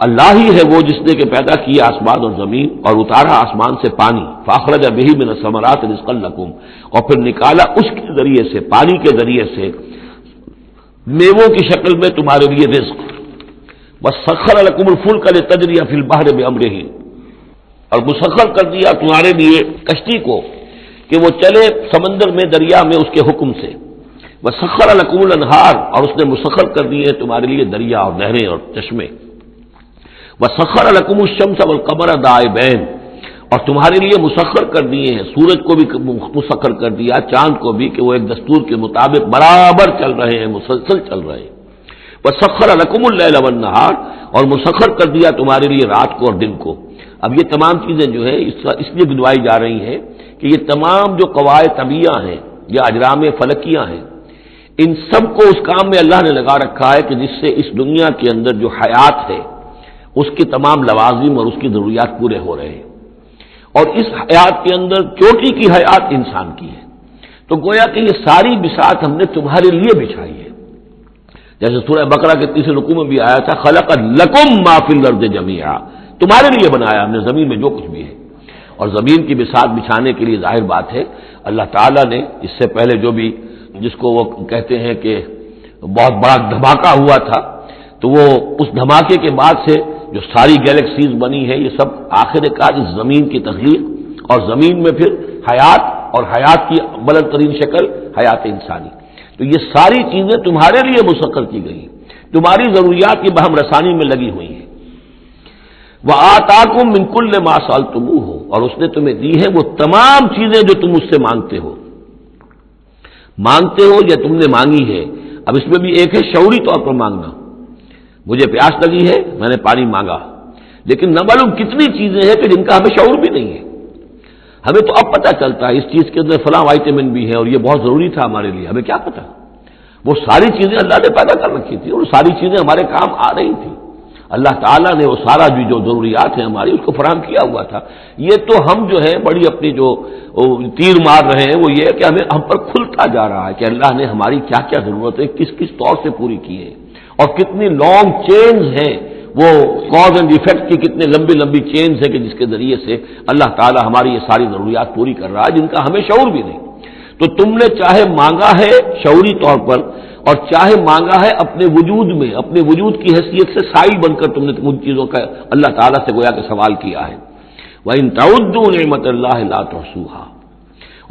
اللہ ہی ہے وہ جس نے کہ پیدا کیا آسمان اور زمین اور اتارا آسمان سے پانی، فاخرج بہ من الثمرات رزقا لکم، اور پھر نکالا اس کے ذریعے سے، پانی کے ذریعے سے میووں کی شکل میں تمہارے لیے رزق. وسخر لکم الفلک لتجری فی البحر بامرہ، اور مسخر کر دیا تمہارے لیے کشتی کو کہ وہ چلے سمندر میں دریا میں اس کے حکم سے. وسخر لکم الانہار، اور اس نے مسخر کر دیے تمہارے لیے دریا اور نہریں اور چشمے. وسخر لکم الشمس والقمر دائبین، اور تمہارے لیے مسخر کر دیے ہیں، سورج کو بھی مسخر کر دیا، چاند کو بھی، کہ وہ ایک دستور کے مطابق برابر چل رہے ہیں، مسلسل چل رہے ہیں. وسخر لکم اللیل والنہار، اور مسخر کر دیا تمہارے لیے رات کو اور دن کو. اب یہ تمام چیزیں جو ہے اس لیے گنوائی جا رہی ہیں کہ یہ تمام جو قواعد طبیعہ ہیں یا اجرام فلکیاں ہیں، ان سب کو اس کام میں اللہ نے لگا رکھا ہے کہ جس سے اس دنیا کے اندر جو حیات ہے اس کے تمام لوازم اور اس کی ضروریات پورے ہو رہے ہیں، اور اس حیات کے اندر چوٹی کی حیات انسان کی ہے۔ تو گویا کہ یہ ساری بساط ہم نے تمہارے لیے بچھائی ہے، جیسے سورہ بقرہ کے تیسرے رکوع میں بھی آیا تھا، خلق لکم ما فی الارض جمیعا، تمہارے لیے بنایا ہم نے زمین میں جو کچھ بھی ہے۔ اور زمین کی بساط بچھانے کے لیے ظاہر بات ہے اللہ تعالیٰ نے اس سے پہلے جو بھی جس کو وہ کہتے ہیں کہ بہت بڑا دھماکہ ہوا تھا، تو وہ اس دھماکے کے بعد سے جو ساری گیلیکسیز بنی ہے یہ سب آخر کار اس زمین کی تخلیق اور زمین میں پھر حیات، اور حیات کی بلند ترین شکل حیات انسانی۔ تو یہ ساری چیزیں تمہارے لیے مسخر کی گئی، تمہاری ضروریات کی بہم رسانی میں لگی ہوئی ہیں۔ وَآتَاكُم مِّن كُلِّ مَا سَأَلْتُمُوهُ، اور اس نے تمہیں دی ہے وہ تمام چیزیں جو تم اس سے مانگتے ہو یا تم نے مانگی ہے۔ اب اس میں بھی ایک ہے شعوری طور پر مانگنا، مجھے پیاس لگی ہے میں نے پانی مانگا، لیکن نہ معلوم کتنی چیزیں ہیں کہ جن کا ہمیں شعور بھی نہیں ہے۔ ہمیں تو اب پتہ چلتا ہے اس چیز کے اندر فلاں وائٹامن بھی ہے اور یہ بہت ضروری تھا ہمارے لیے، ہمیں کیا پتہ؟ وہ ساری چیزیں اللہ نے پیدا کر رکھی تھی اور ساری چیزیں ہمارے کام آ رہی تھی، اللہ تعالیٰ نے وہ سارا بھی جو ضروریات ہیں ہماری اس کو فراہم کیا ہوا تھا۔ یہ تو ہم جو ہے بڑی اپنی جو تیر مار رہے ہیں وہ یہ ہے کہ ہم پر کھلتا جا رہا ہے کہ اللہ نے ہماری کیا کیا ضرورتیں کس کس طور سے پوری کی ہے، اور کتنی لانگ چینز ہیں، وہ کاز اینڈ ایفیکٹ کی کتنے لمبی لمبی چینز ہیں کہ جس کے ذریعے سے اللہ تعالیٰ ہماری یہ ساری ضروریات پوری کر رہا ہے جن کا ہمیں شعور بھی نہیں۔ تو تم نے چاہے مانگا ہے شعوری طور پر اور چاہے مانگا ہے اپنے وجود میں، اپنے وجود کی حیثیت سے سائل بن کر تم نے ان چیزوں کا اللہ تعالیٰ سے گویا کہ سوال کیا ہے۔ وَإِن تَعُدُّوا نِعْمَتَ اللَّهِ لَا تُحْصُوهَا،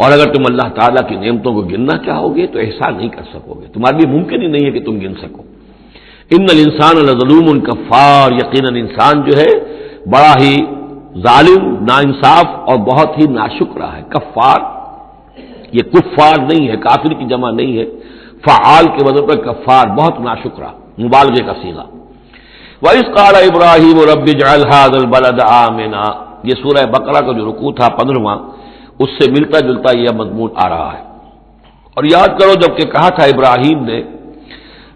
اور اگر تم اللہ تعالیٰ کی نعمتوں کو گننا چاہو گے تو احسان نہیں کر سکو گے، تمہارے لیے ممکن ہی نہیں ہے کہ تم گن سکو۔ ان الانسان لظلوم کفار، یقیناً انسان جو ہے بڑا ہی ظالم، ناانصاف اور بہت ہی ناشکرا ہے۔ کفار یہ کفار نہیں ہے، کافر کی جمع نہیں ہے، فعال کے وزن پر کفار، بہت ناشکرا، مبالغے کا صیغہ۔ وَإِذْ قَالَ إِبْرَاهِيمُ رَبِّ اجْعَلْ هَٰذَا الْبَلَدَ آمِنًا، یہ سورہ بقرہ کا جو رکوع تھا 15واں، اس سے ملتا جلتا یہ مضمون آ رہا ہے۔ اور یاد کرو جب کہ کہا تھا ابراہیم نے،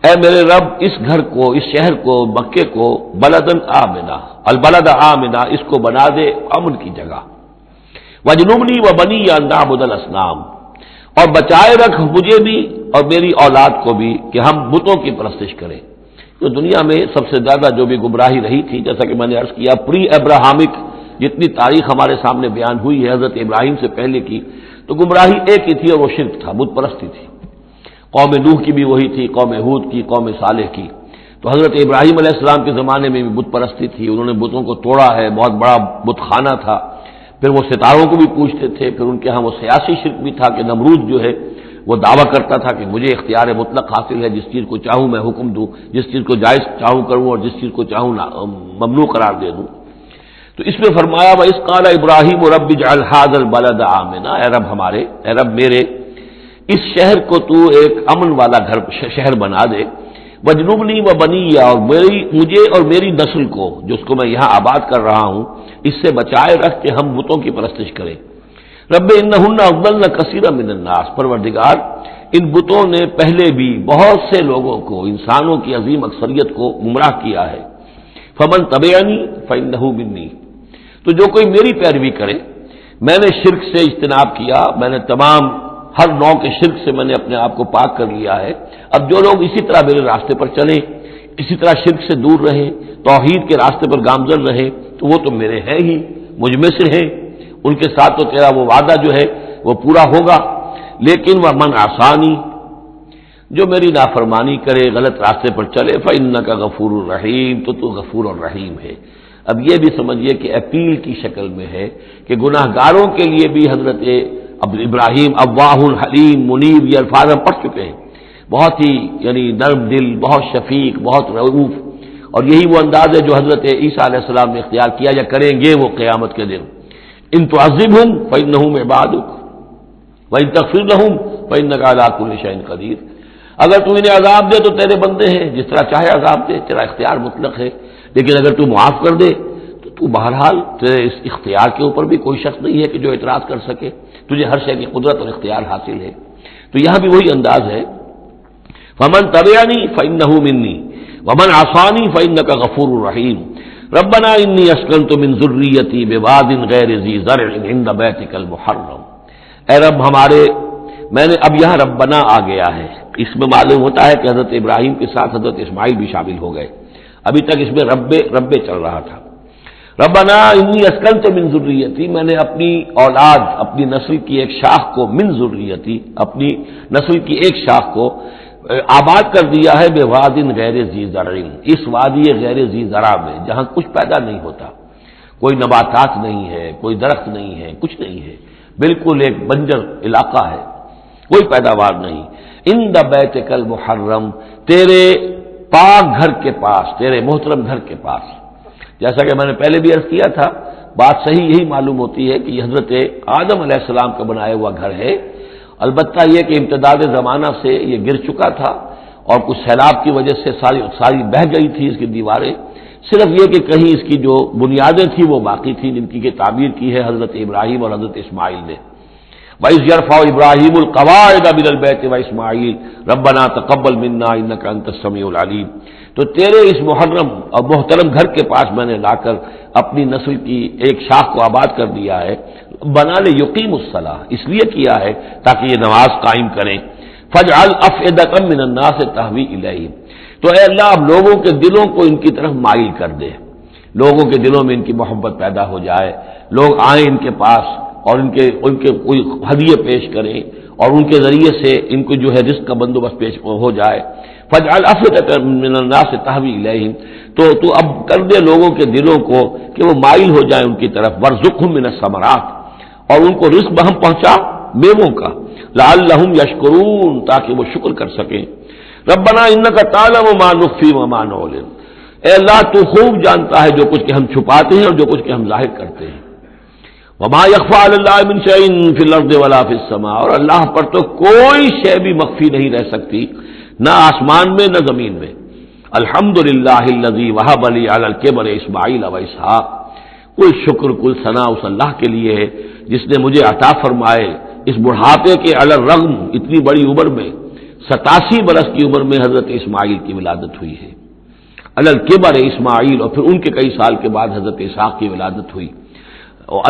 اے میرے رب اس گھر کو، اس شہر کو، مکے کو بلدن آمنا، البلد آمنا، اس کو بنا دے امن کی جگہ، وجنبنی وبنی ان نعبد الاصنام، اور بچائے رکھ مجھے بھی اور میری اولاد کو بھی کہ ہم بتوں کی پرستش کریں۔ تو دنیا میں سب سے زیادہ جو بھی گمراہی رہی تھی، جیسا کہ میں نے عرض کیا، پری ابراہمک جتنی تاریخ ہمارے سامنے بیان ہوئی ہے حضرت ابراہیم سے پہلے کی، تو گمراہی ایک ہی تھی اور وہ شرک تھا، بت پرستی تھی۔ قوم نوح کی بھی وہی تھی، قوم ہود کی، قوم صالح کی۔ تو حضرت ابراہیم علیہ السلام کے زمانے میں بھی بت پرستی تھی، انہوں نے بتوں کو توڑا ہے، بہت بڑا بت خانہ تھا۔ پھر وہ ستاروں کو بھی پوجتے تھے، پھر ان کے ہاں وہ سیاسی شرک بھی تھا کہ نمرود جو ہے وہ دعویٰ کرتا تھا کہ مجھے اختیار مطلق حاصل ہے، جس چیز کو چاہوں میں حکم دوں، جس چیز کو جائز چاہوں کروں اور جس چیز کو چاہوں ممنوع قرار دے دوں۔ تو اس میں فرمایا وَإِذْ قَالَ إِبْرَاهِيمُ رَبِّ اجْعَلْ هَٰذَا الْبَلَدَ آمِنًا، اے رب ہمارے، اے رب میرے، اس شہر کو تو ایک امن والا گھر شہر بنا دے، وجنبنی وبنی، اور مجھے اور میری نسل کو جس کو میں یہاں آباد کر رہا ہوں اس سے بچائے رکھ کہ ہم بتوں کی پرستش کریں۔ رب انہن اضللن کثیرا من الناس، پروردگار ان بتوں نے پہلے بھی بہت سے لوگوں کو، انسانوں کی عظیم اکثریت کو گمراہ کیا ہے۔ فمن تبعنی فانہ منی، تو جو کوئی میری پیروی کرے، میں نے شرک سے اجتناب کیا، میں نے تمام ہر نوع کے شرک سے میں نے اپنے آپ کو پاک کر لیا ہے۔ اب جو لوگ اسی طرح میرے راستے پر چلیں، اسی طرح شرک سے دور رہیں، توحید کے راستے پر گامزن رہیں، تو وہ تو میرے ہیں ہی، مجھ میں سے ہیں، ان کے ساتھ تو تیرا وہ وعدہ جو ہے وہ پورا ہوگا۔ لیکن ومن عصانی، جو میری نافرمانی کرے، غلط راستے پر چلے، فإنک غفور الرحیم، تو غفور الرحیم ہے۔ اب یہ بھی سمجھیے کہ اپیل کی شکل میں ہے کہ گناہ گاروں کے لیے بھی حضرت ابراہیم اواہ حلیم منیب یہ الفاظ ہم پڑھ چکے ہیں، بہت ہی یعنی نرم دل، بہت شفیق، بہت رؤوف، اور یہی وہ انداز ہے جو حضرت عیسیٰ علیہ السلام نے اختیار کیا یا کریں گے وہ قیامت کے دن۔ ان تعذبہم فإنہم عبادک وإن تغفر لہم فإنک علی کل شیء قدیر، اگر تو انہیں عذاب دے تو تیرے بندے ہیں، جس طرح چاہے عذاب دے، تیرا اختیار مطلق ہے، لیکن اگر تو معاف کر دے تو بہرحال تیرے اس اختیار کے اوپر بھی کوئی شخص نہیں ہے کہ جو اعتراض کر سکے، تجھے ہر شے کی قدرت اور اختیار حاصل ہے۔ تو یہاں بھی وہی انداز ہے فمن تبعنی فإنہ منی ومن عصانی فإنک غفور رحیم ربنا انی اسکنت من ذریتی بواد غیر ذی زرع عند بیتک المحرم، اے رب ہمارے، میں نے اب یہاں ربنا آ گیا ہے، اس میں معلوم ہوتا ہے کہ حضرت ابراہیم کے ساتھ حضرت اسماعیل بھی شامل ہو گئے، ابھی تک اس میں رب چل رہا تھا۔ ربنا انی اسکنت من ذریتی، میں نے اپنی اولاد، اپنی نسل کی ایک شاخ کو، من ذریتی، اپنی نسل کی ایک شاخ کو آباد کر دیا ہے بواد غیر ذی زرع، اس وادی غیر ذی زرع میں جہاں کچھ پیدا نہیں ہوتا، کوئی نباتات نہیں ہے، کوئی درخت نہیں ہے، کچھ نہیں ہے، بالکل ایک بنجر علاقہ ہے، کوئی پیداوار نہیں، عند بیتک المحرم، تیرے پاک گھر کے پاس، تیرے محترم گھر کے پاس۔ جیسا کہ میں نے پہلے بھی عرض کیا تھا، بات صحیح یہی معلوم ہوتی ہے کہ یہ حضرت آدم علیہ السلام کا بنایا ہوا گھر ہے، البتہ یہ کہ امتداد زمانہ سے یہ گر چکا تھا اور کچھ سیلاب کی وجہ سے ساری بہہ گئی تھی اس کی دیواریں، صرف یہ کہ کہیں اس کی جو بنیادیں تھیں وہ باقی تھیں، جن کی تعبیر کی ہے حضرت ابراہیم اور حضرت اسماعیل نے۔ وَإِذْ يَرْفَعُ إِبْرَاهِيمُ الْقَوَاعِدَ مِنَ الْبَيْتِ وَإِسْمَاعِيلُ رَبَّنَا تَقَبَّلْ مِنَّا إِنَّكَ أَنتَ السَّمِيعُ الْعَلِيمُ، تو تیرے اس محرم اور محترم گھر کے پاس میں نے لا کر اپنی نسل کی ایک شاخ کو آباد کر دیا ہے، بنا لے یقیم الصلاح، اس لیے کیا ہے تاکہ یہ نماز قائم کریں، فَاجْعَلْ أَفْئِدَةً مِّنَ النَّاسِ تَهْوِي إِلَيْهِمْ، تو اے اللہ اب لوگوں کے دلوں کو ان کی طرف مائل کر دے، لوگوں کے دلوں میں ان کی محبت پیدا ہو جائے، لوگ آئیں ان کے پاس اور ان کے کوئی ہدیے پیش کریں اور ان کے ذریعے سے ان کو جو ہے رزق کا بندوبست پیش ہو جائے۔ فَاجْعَلْ أَفْئِدَةً مِّنَ النَّاسِ تَهْوِي إِلَيْهِمْ، تو اب کر دے لوگوں کے دلوں کو کہ وہ مائل ہو جائیں ان کی طرف، وَارْزُقْهُم مِّنَ الثَّمَرَاتِ، اور ان کو رزق بہم پہنچا میووں کا، لعلہم یشکرون، تاکہ وہ شکر کر سکیں۔ ربنا انک تعلم ما نخفی وما نعلن، اے اللہ تو خوب جانتا ہے جو کچھ کہ ہم چھپاتے ہیں اور جو کچھ کہ ہم ظاہر کرتے ہیں۔ وما یخفی علی اللہ من شیء فی الارض ولا فی السماء، اور اللہ پر تو کوئی شے بھی مخفی نہیں رہ سکتی، نہ آسمان میں نہ زمین میں۔ الحمدللہ الذی وہب لی علی الکبر اسماعیل و اسحاق، کل شکر کل ثنا اس اللہ کے لیے ہے جس نے مجھے عطا فرمائے اس بڑھاپے کے علی الرغم، اتنی بڑی عمر میں، 87 برس کی عمر میں حضرت اسماعیل کی ولادت ہوئی ہے، علی الکبر اسماعیل، اور پھر ان کے کئی سال کے بعد حضرت اسحاق کی ولادت ہوئی۔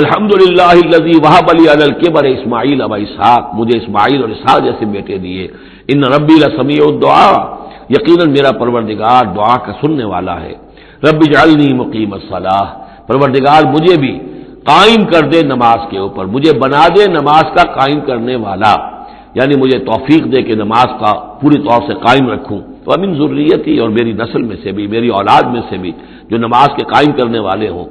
الحمدللہ الذی وہب لی علی الکبر اسماعیل و اسحاق، مجھے اسماعیل اور اسحاق جیسے بیٹے دیے۔ ان ربی لسمیع الدعاء، یقیناً میرا پروردگار دعا کا سننے والا ہے۔ رب اجعلنی مقیم الصلاۃ، پروردگار مجھے بھی قائم کر دے نماز کے اوپر، مجھے بنا دے نماز کا قائم کرنے والا، یعنی مجھے توفیق دے کہ نماز کا پوری طور سے قائم رکھوں، ومن ذریتی، اور میری نسل میں سے بھی، میری اولاد میں سے بھی جو نماز کے قائم کرنے والے ہوں۔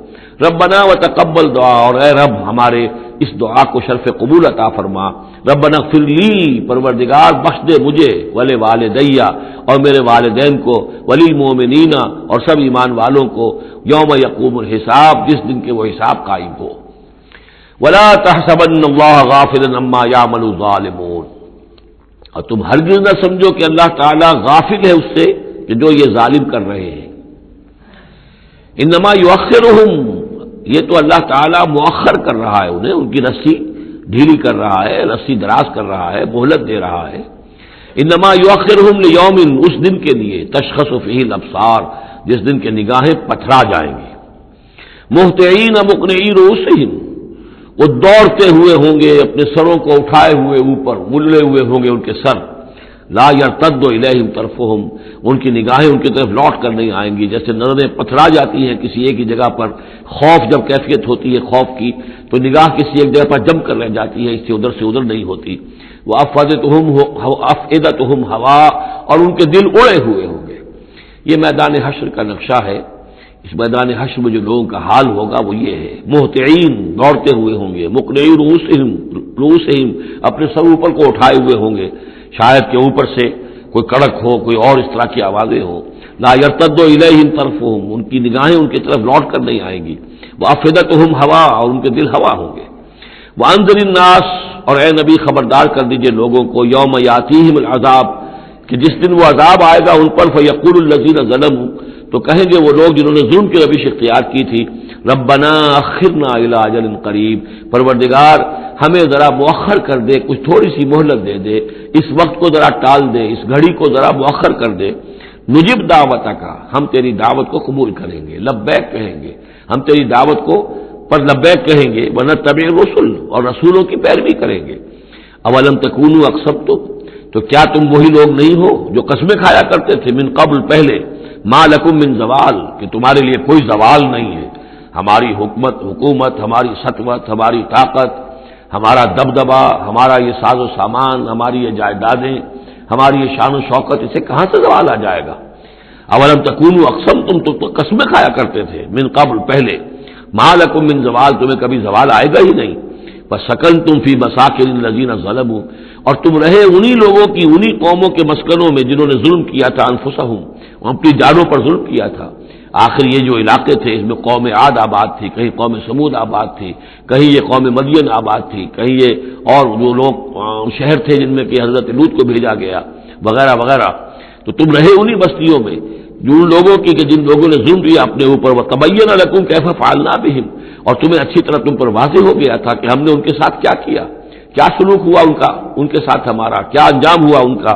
ربنا وتقبل دعا، اور اے رب ہمارے اس دعا کو شرف قبول عطا فرما۔ ربنا اغفر لی، پروردگار بخش دے مجھے، ولی والدیہ، اور میرے والدین کو، وللمؤمنین، اور سب ایمان والوں کو، یوم یقوم الحساب، جس دن کے وہ حساب قائم ہو۔ ولا تحسبن اللہ غافلا عما یعمل الظالمون، اور تم ہرگز نہ سمجھو کہ اللہ تعالیٰ غافل ہے اس سے کہ جو یہ ظالم کر رہے ہیں۔ انما یؤخرہم، یہ تو اللہ تعالیٰ مؤخر کر رہا ہے انہیں، ان کی رسی ڈھیلی کر رہا ہے، رسی دراز کر رہا ہے، مہلت دے رہا ہے۔ انما یؤخرہم لیوم، اس دن کے لیے، تشخص فیہ الابصار، جس دن کے نگاہیں پتھرا جائیں گی۔ مہطعین مقنعی رؤوسہم، وہ دوڑتے ہوئے ہوں گے، اپنے سروں کو اٹھائے ہوئے اوپر، ملے ہوئے ہوں گے ان کے سر۔ لا یرتد الیہم طرفہم، ان کی نگاہیں ان کی طرف لوٹ کر نہیں آئیں گی، جیسے نظریں پتھرا جاتی ہیں کسی ایک ہی جگہ پر، خوف جب کیفیت ہوتی ہے خوف کی تو نگاہ کسی ایک جگہ پر جم کر رہ جاتی ہے، اس سے ادھر نہیں ہوتی۔ وافئدتہم ہوا، اور ان کے دل اڑے ہوئے ہوں گے۔ یہ میدان حشر کا نقشہ ہے، اس میدان حشر میں جو لوگوں کا حال ہوگا وہ یہ ہے، مہطعین، دوڑتے ہوئے ہوں گے، مقنعی رؤوسہم، اپنے سر اوپر کو اٹھائے ہوئے ہوں گے، شاید کہ اوپر سے کوئی کڑک ہو، کوئی اور اس طرح کی آوازیں ہوں۔ لا یرتد الیہم طرفہم، ان کی نگاہیں ان کی طرف لوٹ کر نہیں آئیں گی۔ وافئدتہم ہوا، اور ان کے دل ہوا ہوں گے۔ وانذر الناس، اور اے نبی خبردار کر دیجئے لوگوں کو، یوم یاتیہم العذاب، کہ جس دن وہ عذاب آئے گا ان پر، فیقول الذین ظلموا، تو کہیں گے وہ لوگ جنہوں نے ظلم کی روش اختیار کی تھی، ربنا اخرنا الی اجل قریب، پروردگار ہمیں ذرا مؤخر کر دے، کچھ تھوڑی سی مہلت دے دے، اس وقت کو ذرا ٹال دے، اس گھڑی کو ذرا مؤخر کر دے، نجب دعوت کا، ہم تیری دعوت کو قبول کریں گے، لبیک کہیں گے، ہم تیری دعوت کو پر لبیک کہیں گے، ونتبع الرسل، اور رسولوں کی پیروی کریں گے۔ اولم تکونوا اقسمتم، تو کیا تم وہی لوگ نہیں ہو جو قسمیں کھایا کرتے تھے، من قبل، پہلے، ما لکم من زوال، کہ تمہارے لیے کوئی زوال نہیں ہے، ہماری حکومت، ہماری سطوت، ہماری طاقت، ہمارا دبدبا، ہمارا یہ ساز و سامان، ہماری یہ جائیدادیں، ہماری یہ شان و شوکت، اسے کہاں سے زوال آ جائے گا؟ اولم تکونوا اقسمتم، تو قسمیں کھایا کرتے تھے، من قبل، پہلے، ما لکم من زوال، تمہیں کبھی زوال آئے گا ہی نہیں، فسکنتم فی مساکن الذین ظلموا، اور تم رہے انہی لوگوں کی، انہی قوموں کے مسکنوں میں جنہوں نے ظلم کیا تھا، انفسہم، اپنی جانوں پر ظلم کیا تھا۔ آخر یہ جو علاقے تھے اس میں قوم عاد آباد تھی، کہیں قوم سمود آباد تھی، کہیں یہ قوم مدین آباد تھی، کہیں یہ اور جو لوگ شہر تھے جن میں کہ حضرت لوط کو بھیجا گیا، وغیرہ وغیرہ، تو تم رہے انہی بستیوں میں جو ان لوگوں کی کہ جن لوگوں نے ظلم کیا اپنے اوپر، وَتَبَيَّنَ لَكُمْ كَيْفَ فَعَلْنَا بِهِمْ، اور تمہیں اچھی طرح تم پر واضح ہو گیا تھا کہ ہم نے ان کے ساتھ کیا کیا، کیا سلوک ہوا ان کا، ان کے ساتھ ہمارا کیا انجام ہوا ان کا۔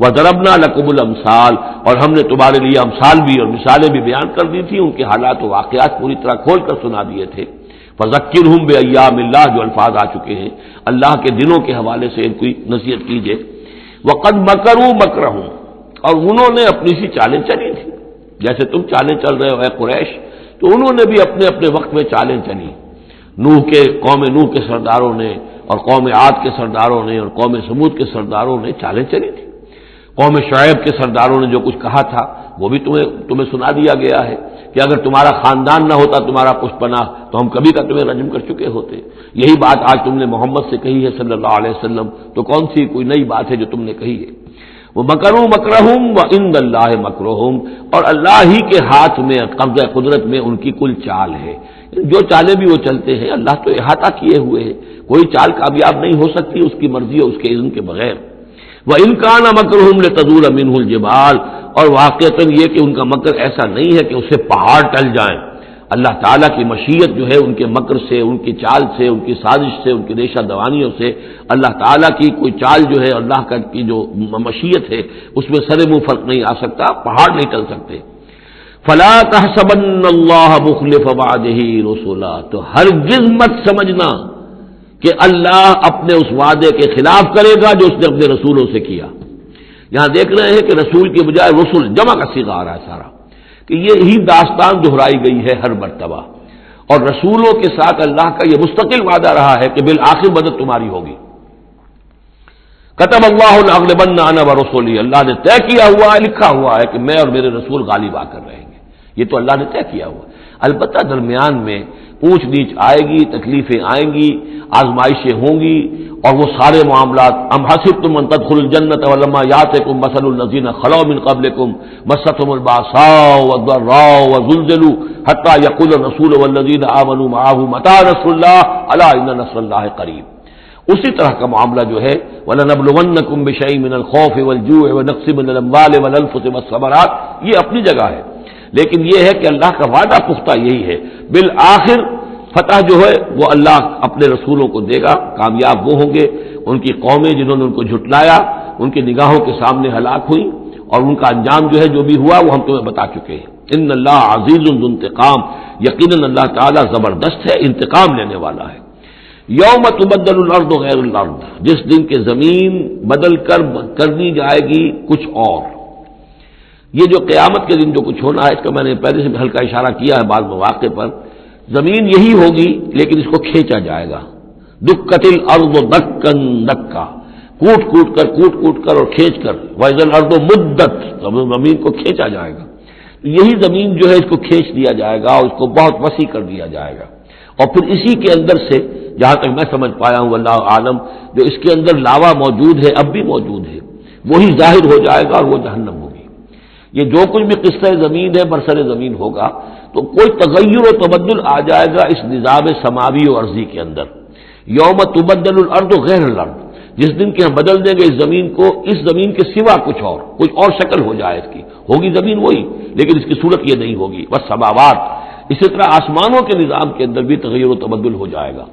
وَضَرَبْنَا لَكُمُ الْأَمْثَالَ، اور ہم نے تمہارے لیے امثال بھی اور مثالیں بھی بیان کر دی تھی، ان کے حالات و واقعات پوری طرح کھول کر سنا دیے تھے۔ فَذَكِّرْهُمْ بِأَيَّامِ اللَّهِ، جو الفاظ آ چکے ہیں اللہ کے دنوں کے حوالے سے ان کی نصیحت کیجیے۔ وَقَدْ مَكَرُوا مَكْرَهُمْ، اور انہوں نے اپنی سی چالیں چلی تھی، جیسے تم چالیں چل رہے ہو اے قریش، تو انہوں نے بھی اپنے اپنے وقت میں چالیں چلی۔ قوم نوح کے سرداروں نے اور قوم عاد کے سرداروں نے اور قوم سمود کے سرداروں نے چالیں چلی تھی۔ قوم شعیب کے سرداروں نے جو کچھ کہا تھا وہ بھی تمہیں سنا دیا گیا ہے کہ اگر تمہارا خاندان نہ ہوتا، تمہارا پشت پناہ، تو ہم کبھی کا تمہیں رجم کر چکے ہوتے۔ یہی بات آج تم نے محمد سے کہی ہے صلی اللہ علیہ وسلم، تو کون سی کوئی نئی بات ہے جو تم نے کہی ہے؟ وہ مکروا مکرہم وعند اللہ مکرہم، اور اللہ ہی کے ہاتھ میں، قبضہ قدرت میں ان کی کل چال ہے۔ جو چالیں بھی وہ چلتے ہیں اللہ تو احاطہ کیے ہوئے ہے، کوئی چال کامیاب نہیں ہو سکتی اس کی مرضی اور اس کے اذن کے بغیر۔ وَإِنْ كَانَ مَكْرُهُمْ لِتَزُولَ مِنْهُ الْجِبَالُ، اور واقعتاً یہ کہ ان کا مکر ایسا نہیں ہے کہ اسے پہاڑ ٹل جائیں، اللہ تعالیٰ کی مشیت جو ہے ان کے مکر سے، ان کی چال سے، ان کی سازش سے، ان کی ریشہ دوانیوں سے، اللہ تعالیٰ کی کوئی چال جو ہے، اللہ کی جو مشیت ہے اس میں سر منہ فرق نہیں آ سکتا، پہاڑ نہیں ٹل سکتے۔ فَلَا تَحْسَبَنَّ اللَّهَ مُخْلِفَ وَعْدِهِ رُسُلَهُ، تو ہرگز مت سمجھنا کہ اللہ اپنے اس وعدے کے خلاف کرے گا جو اس نے اپنے رسولوں سے کیا۔ یہاں دیکھ رہے ہیں کہ رسول کے بجائے رسول جمع کا صیغہ آ رہا ہے سارا، کہ یہی داستان دہرائی گئی ہے ہر مرتبہ، اور رسولوں کے ساتھ اللہ کا یہ مستقل وعدہ رہا ہے کہ بالآخر مدد تمہاری ہوگی۔ کتب اللہ لأغلبن انا ورسولی، اللہ نے طے کیا ہوا ہے، لکھا ہوا ہے کہ میں اور میرے رسول غالب آ کر رہیں گے، یہ تو اللہ نے طے کیا ہوا۔ البتہ درمیان میں اونچ نیچ آئے گی، تکلیفیں آئیں گی، آزمائشیں ہوں گی، اور وہ سارے معاملات، ام حسبتم ان تدخلوا الجنۃ ولما یاتکم مثل الذین خلوا من قبلکم مستهم الباساء والضراء وزلزلوا حتى يقول الرسول والذین آمنوا معه متى نصر الله الا ان نصر الله قریب۔ اسی طرح کا معاملہ جو ہے وَلَنَبْلُوَنَّكُمْ بِشَيْءٍ مِّنَ الْخَوْفِ وَالْجُوعِ وَنَقْصٍ مِّنَ الْأَمْوَالِ وَالْأَنفُسِ وَالثَّمَرَاتِ، یہ اپنی جگہ ہے، لیکن یہ ہے کہ اللہ کا وعدہ پختہ یہی ہے، بالآخر فتح جو ہے وہ اللہ اپنے رسولوں کو دے گا، کامیاب وہ ہوں گے۔ ان کی قومیں جنہوں نے ان کو جھٹلایا ان کی نگاہوں کے سامنے ہلاک ہوئی، اور ان کا انجام جو ہے جو بھی ہوا وہ ہم تمہیں بتا چکے ہیں۔ ان اللہ عزیز ذو انتقام، یقیناً اللہ تعالیٰ زبردست ہے، انتقام لینے والا ہے۔ یوم تبدل الارض غیر الارض، جس دن کے زمین بدل کر دی جائے گی کچھ اور۔ یہ جو قیامت کے دن جو کچھ ہونا ہے اس کا میں نے پہلے سے ہلکا اشارہ کیا ہے بعض مواقع پر، زمین یہی ہوگی لیکن اس کو کھینچا جائے گا۔ دکت الارض دکن دکا، کوٹ کوٹ کر اور کھینچ کر، وَإِذَا الْأَرْضُ مُدَّتْ، زمین کو کھینچا جائے گا۔ یہی زمین جو ہے اس کو کھینچ دیا جائے گا اور اس کو بہت وسیع کر دیا جائے گا، اور پھر اسی کے اندر سے جہاں تک میں سمجھ پایا ہوں واللہ عالم، جو اس کے اندر لاوا موجود ہے، اب بھی موجود ہے، وہی ظاہر ہو جائے گا اور وہ جہنم ہوگی۔ یہ جو کچھ بھی قصہ زمین ہے برسر زمین ہوگا تو کوئی تغیر و تبدل آ جائے گا اس نظام سماوی و ارضی کے اندر۔ یوم تبدل الارض غیر الارض، جس دن کے ہم بدل دیں گے اس زمین کو، اس زمین کے سوا کچھ اور شکل ہو جائے اس کی، ہوگی زمین وہی لیکن اس کی صورت یہ نہیں ہوگی۔ بس سماوات، اسی طرح آسمانوں کے نظام کے اندر بھی تغیر و تبدل ہو جائے گا۔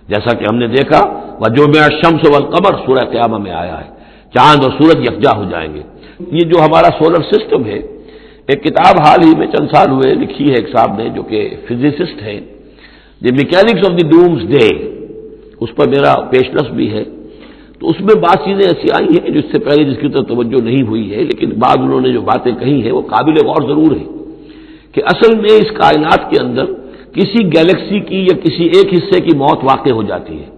جیسا کہ ہم نے دیکھا وجمع الشمس والقمر سورہ قیامہ میں آیا ہے، چاند اور سورج یکجا ہو جائیں گے۔ یہ جو ہمارا سولر سسٹم ہے، ایک کتاب حال ہی میں چند سال ہوئے لکھی ہے ایک صاحب نے جو کہ فزسسٹ ہیں، the mechanics of the doomsday, اس پر میرا پیشنس بھی ہے۔ تو اس میں بعض چیزیں ایسی آئی ہیں جس سے پہلے جس کی طرف توجہ نہیں ہوئی ہے، لیکن بعض انہوں نے جو باتیں کہی ہیں وہ قابل غور ضرور ہے کہ اصل میں اس کائنات کے اندر کسی گیلیکسی کی یا کسی ایک حصے کی موت واقع ہو جاتی ہے،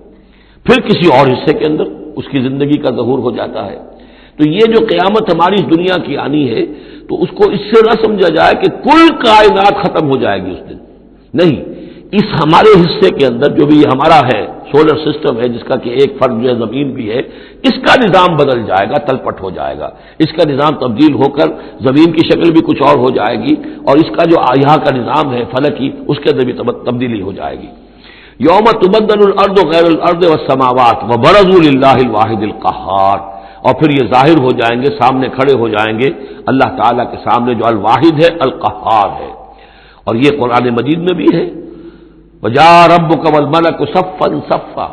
پھر کسی اور حصے کے اندر اس کی زندگی کا ظہور ہو جاتا ہے۔ تو یہ جو قیامت ہماری اس دنیا کی آنی ہے، تو اس کو اس سے نہ سمجھا جائے کہ کل کائنات ختم ہو جائے گی اس دن، نہیں، اس ہمارے حصے کے اندر جو بھی ہمارا ہے سولر سسٹم ہے، جس کا کہ ایک فرد جو ہے زمین بھی ہے، اس کا نظام بدل جائے گا، تلپٹ ہو جائے گا، اس کا نظام تبدیل ہو کر زمین کی شکل بھی کچھ اور ہو جائے گی، اور اس کا جو یہاں کا نظام ہے فلکی، اس کے اندر بھی تبدیلی ہو جائے گی۔ یوم تبدل الارض غیر الارض والسماوات وبرزوا للہ الواحد القہار، اور پھر یہ ظاہر ہو جائیں گے، سامنے کھڑے ہو جائیں گے اللہ تعالیٰ کے سامنے جو الواحد ہے القہار ہے۔ اور یہ قرآن مجید میں بھی ہے، وَجَاءَ رَبُّكَ وَالْمَلَكُ صَفًّا صَفًّا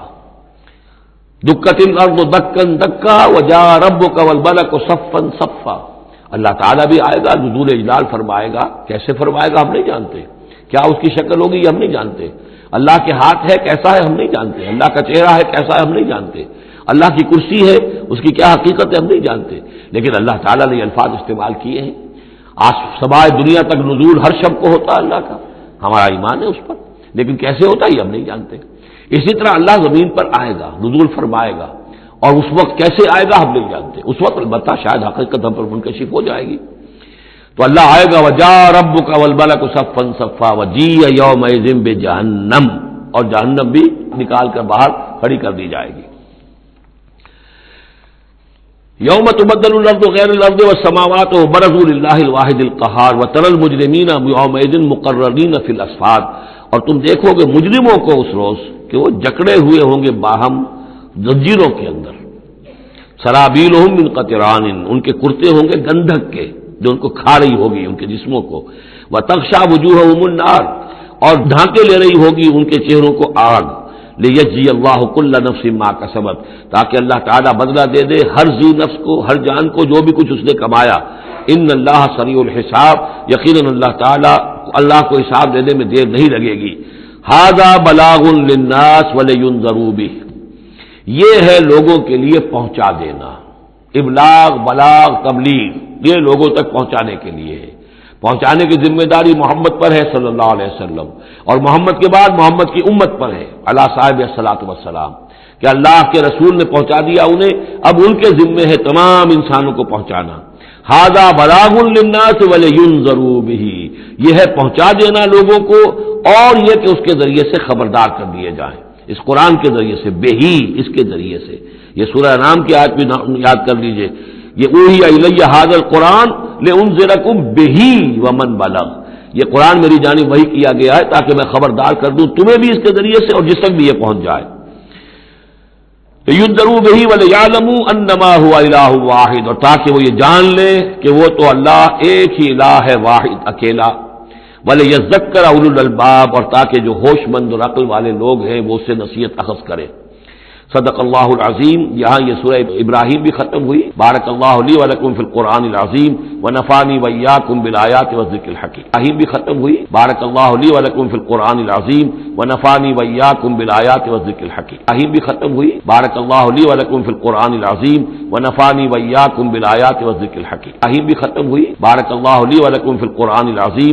دُكَّتِ الْأَرْضُ دَكًّا دَكًّا وَجَاءَ رَبُّكَ وَالْمَلَكُ صَفًّا صَفًّا، اللہ تعالیٰ بھی آئے گا، نزول اجلال فرمائے گا، کیسے فرمائے گا ہم نہیں جانتے، کیا اس کی شکل ہوگی یہ ہم نہیں جانتے، اللہ کے ہاتھ ہے کیسا ہے ہم نہیں جانتے، اللہ کا چہرہ ہے کیسا ہے ہم نہیں جانتے، اللہ کی کرسی ہے اس کی کیا حقیقت ہے ہم نہیں جانتے، لیکن اللہ تعالیٰ نے یہ الفاظ استعمال کیے ہیں۔ سمائے دنیا تک نزول ہر شب کو ہوتا ہے اللہ کا، ہمارا ایمان ہے اس پر، لیکن کیسے ہوتا ہے یہ ہم نہیں جانتے۔ اسی طرح اللہ زمین پر آئے گا، نزول فرمائے گا، اور اس وقت کیسے آئے گا ہم نہیں جانتے، اس وقت البتہ شاید حقیقت ہم پر منکشف ہو جائے گی۔ تو اللہ آئے گا وَجَاءَ رَبُّكَ وَالْمَلَكُ صَفًّا صَفًّا وَجِيءَ يَوْمَئِذٍ بِجَهَنَّمَ، اور جہنم بھی نکال کر باہر کھڑی کر دی جائے گی۔ یوم تبدل الارض غیر الارض والسماوات وبرزوا للہ الواحد القہار وتری المجرمین یومئذ مقرنین فی الاصفاد، اور تم دیکھو گے مجرموں کو اس روز کہ وہ جکڑے ہوئے ہوں گے باہم زنجیروں کے اندر، سرابیلہم من قطران، ان کے کرتے ہوں گے گندھک کے جو ان کو کھا رہی ہوگی ان کے جسموں کو، وتغشا وجوہہم النار، اور ڈھانکے لے رہی ہوگی ان کے چہروں کو آگ، لیجزی اللہ کل نفس ما کسبت، تاکہ اللہ تعالیٰ بدلہ دے دے ہر ذی نفس کو، ہر جان کو جو بھی کچھ اس نے کمایا۔ ان اللہ سریع الحساب، یقیناً اللہ تعالیٰ اللہ کو حساب دینے میں دیر نہیں لگے گی۔ ھذا بلاغ للناس ولینذروا بہ، یہ ہے لوگوں کے لیے پہنچا دینا، ابلاغ، بلاغ، تبلیغ، یہ لوگوں تک پہنچانے کے لیے ہے۔ پہنچانے کی ذمہ داری محمد پر ہے صلی اللہ علیہ وسلم، اور محمد کے بعد محمد کی امت پر ہے علی صاحب الصلاۃ والسلام، کہ اللہ کے رسول نے پہنچا دیا انہیں، اب ان کے ذمے ہے تمام انسانوں کو پہنچانا۔ ھذا بلاغ للناس ولینذروا بہ، یہ ہے پہنچا دینا لوگوں کو، اور یہ کہ اس کے ذریعے سے خبردار کر دیے جائیں، اس قرآن کے ذریعے سے، بہی، اس کے ذریعے سے۔ یہ سورہ انعام کی آیت بھی یاد کر لیجئے، یہ اوحی الی ھذا القرآن لانذرکم بہ ومن بلغ، یہ قرآن میری جانب وحی کیا گیا ہے تاکہ میں خبردار کر دوں تمہیں بھی اس کے ذریعے سے اور جس تک بھی یہ پہنچ جائے۔ لینذروا بہ ولیعلموا انما هو الہ واحد، اور تاکہ وہ یہ جان لے کہ وہ تو اللہ ایک ہی الہ ہے، واحد، اکیلا۔ ولیذکر اولو الالباب، اور تاکہ جو ہوش مند اور عقل والے لوگ ہیں وہ اس سے نصیحت اخذ کریں۔ صدق اللہ العظیم۔ یہاں یہ سورہ ابراہیم بھی ختم ہوئی۔ بارک اللہ لی ولکم فی القرآن العظیم ونفعنی وإیاکم بالآیات والذکر الحکیم۔ ابراہیم بھی ختم ہوئی۔ بارک اللہ لی ولکم فی القرآن العظیم ونفعنی وإیاکم بالآیات والذکر الحکیم۔ ابراہیم بھی ختم ہوئی۔ بارک اللہ لی ولکم فی القرآن العظیم ونفعنی وإیاکم بالآیات والذکر الحکیم۔ ابراہیم بھی ختم ہوئی۔ بارک اللہ لی ولکم فی القرآن العظیم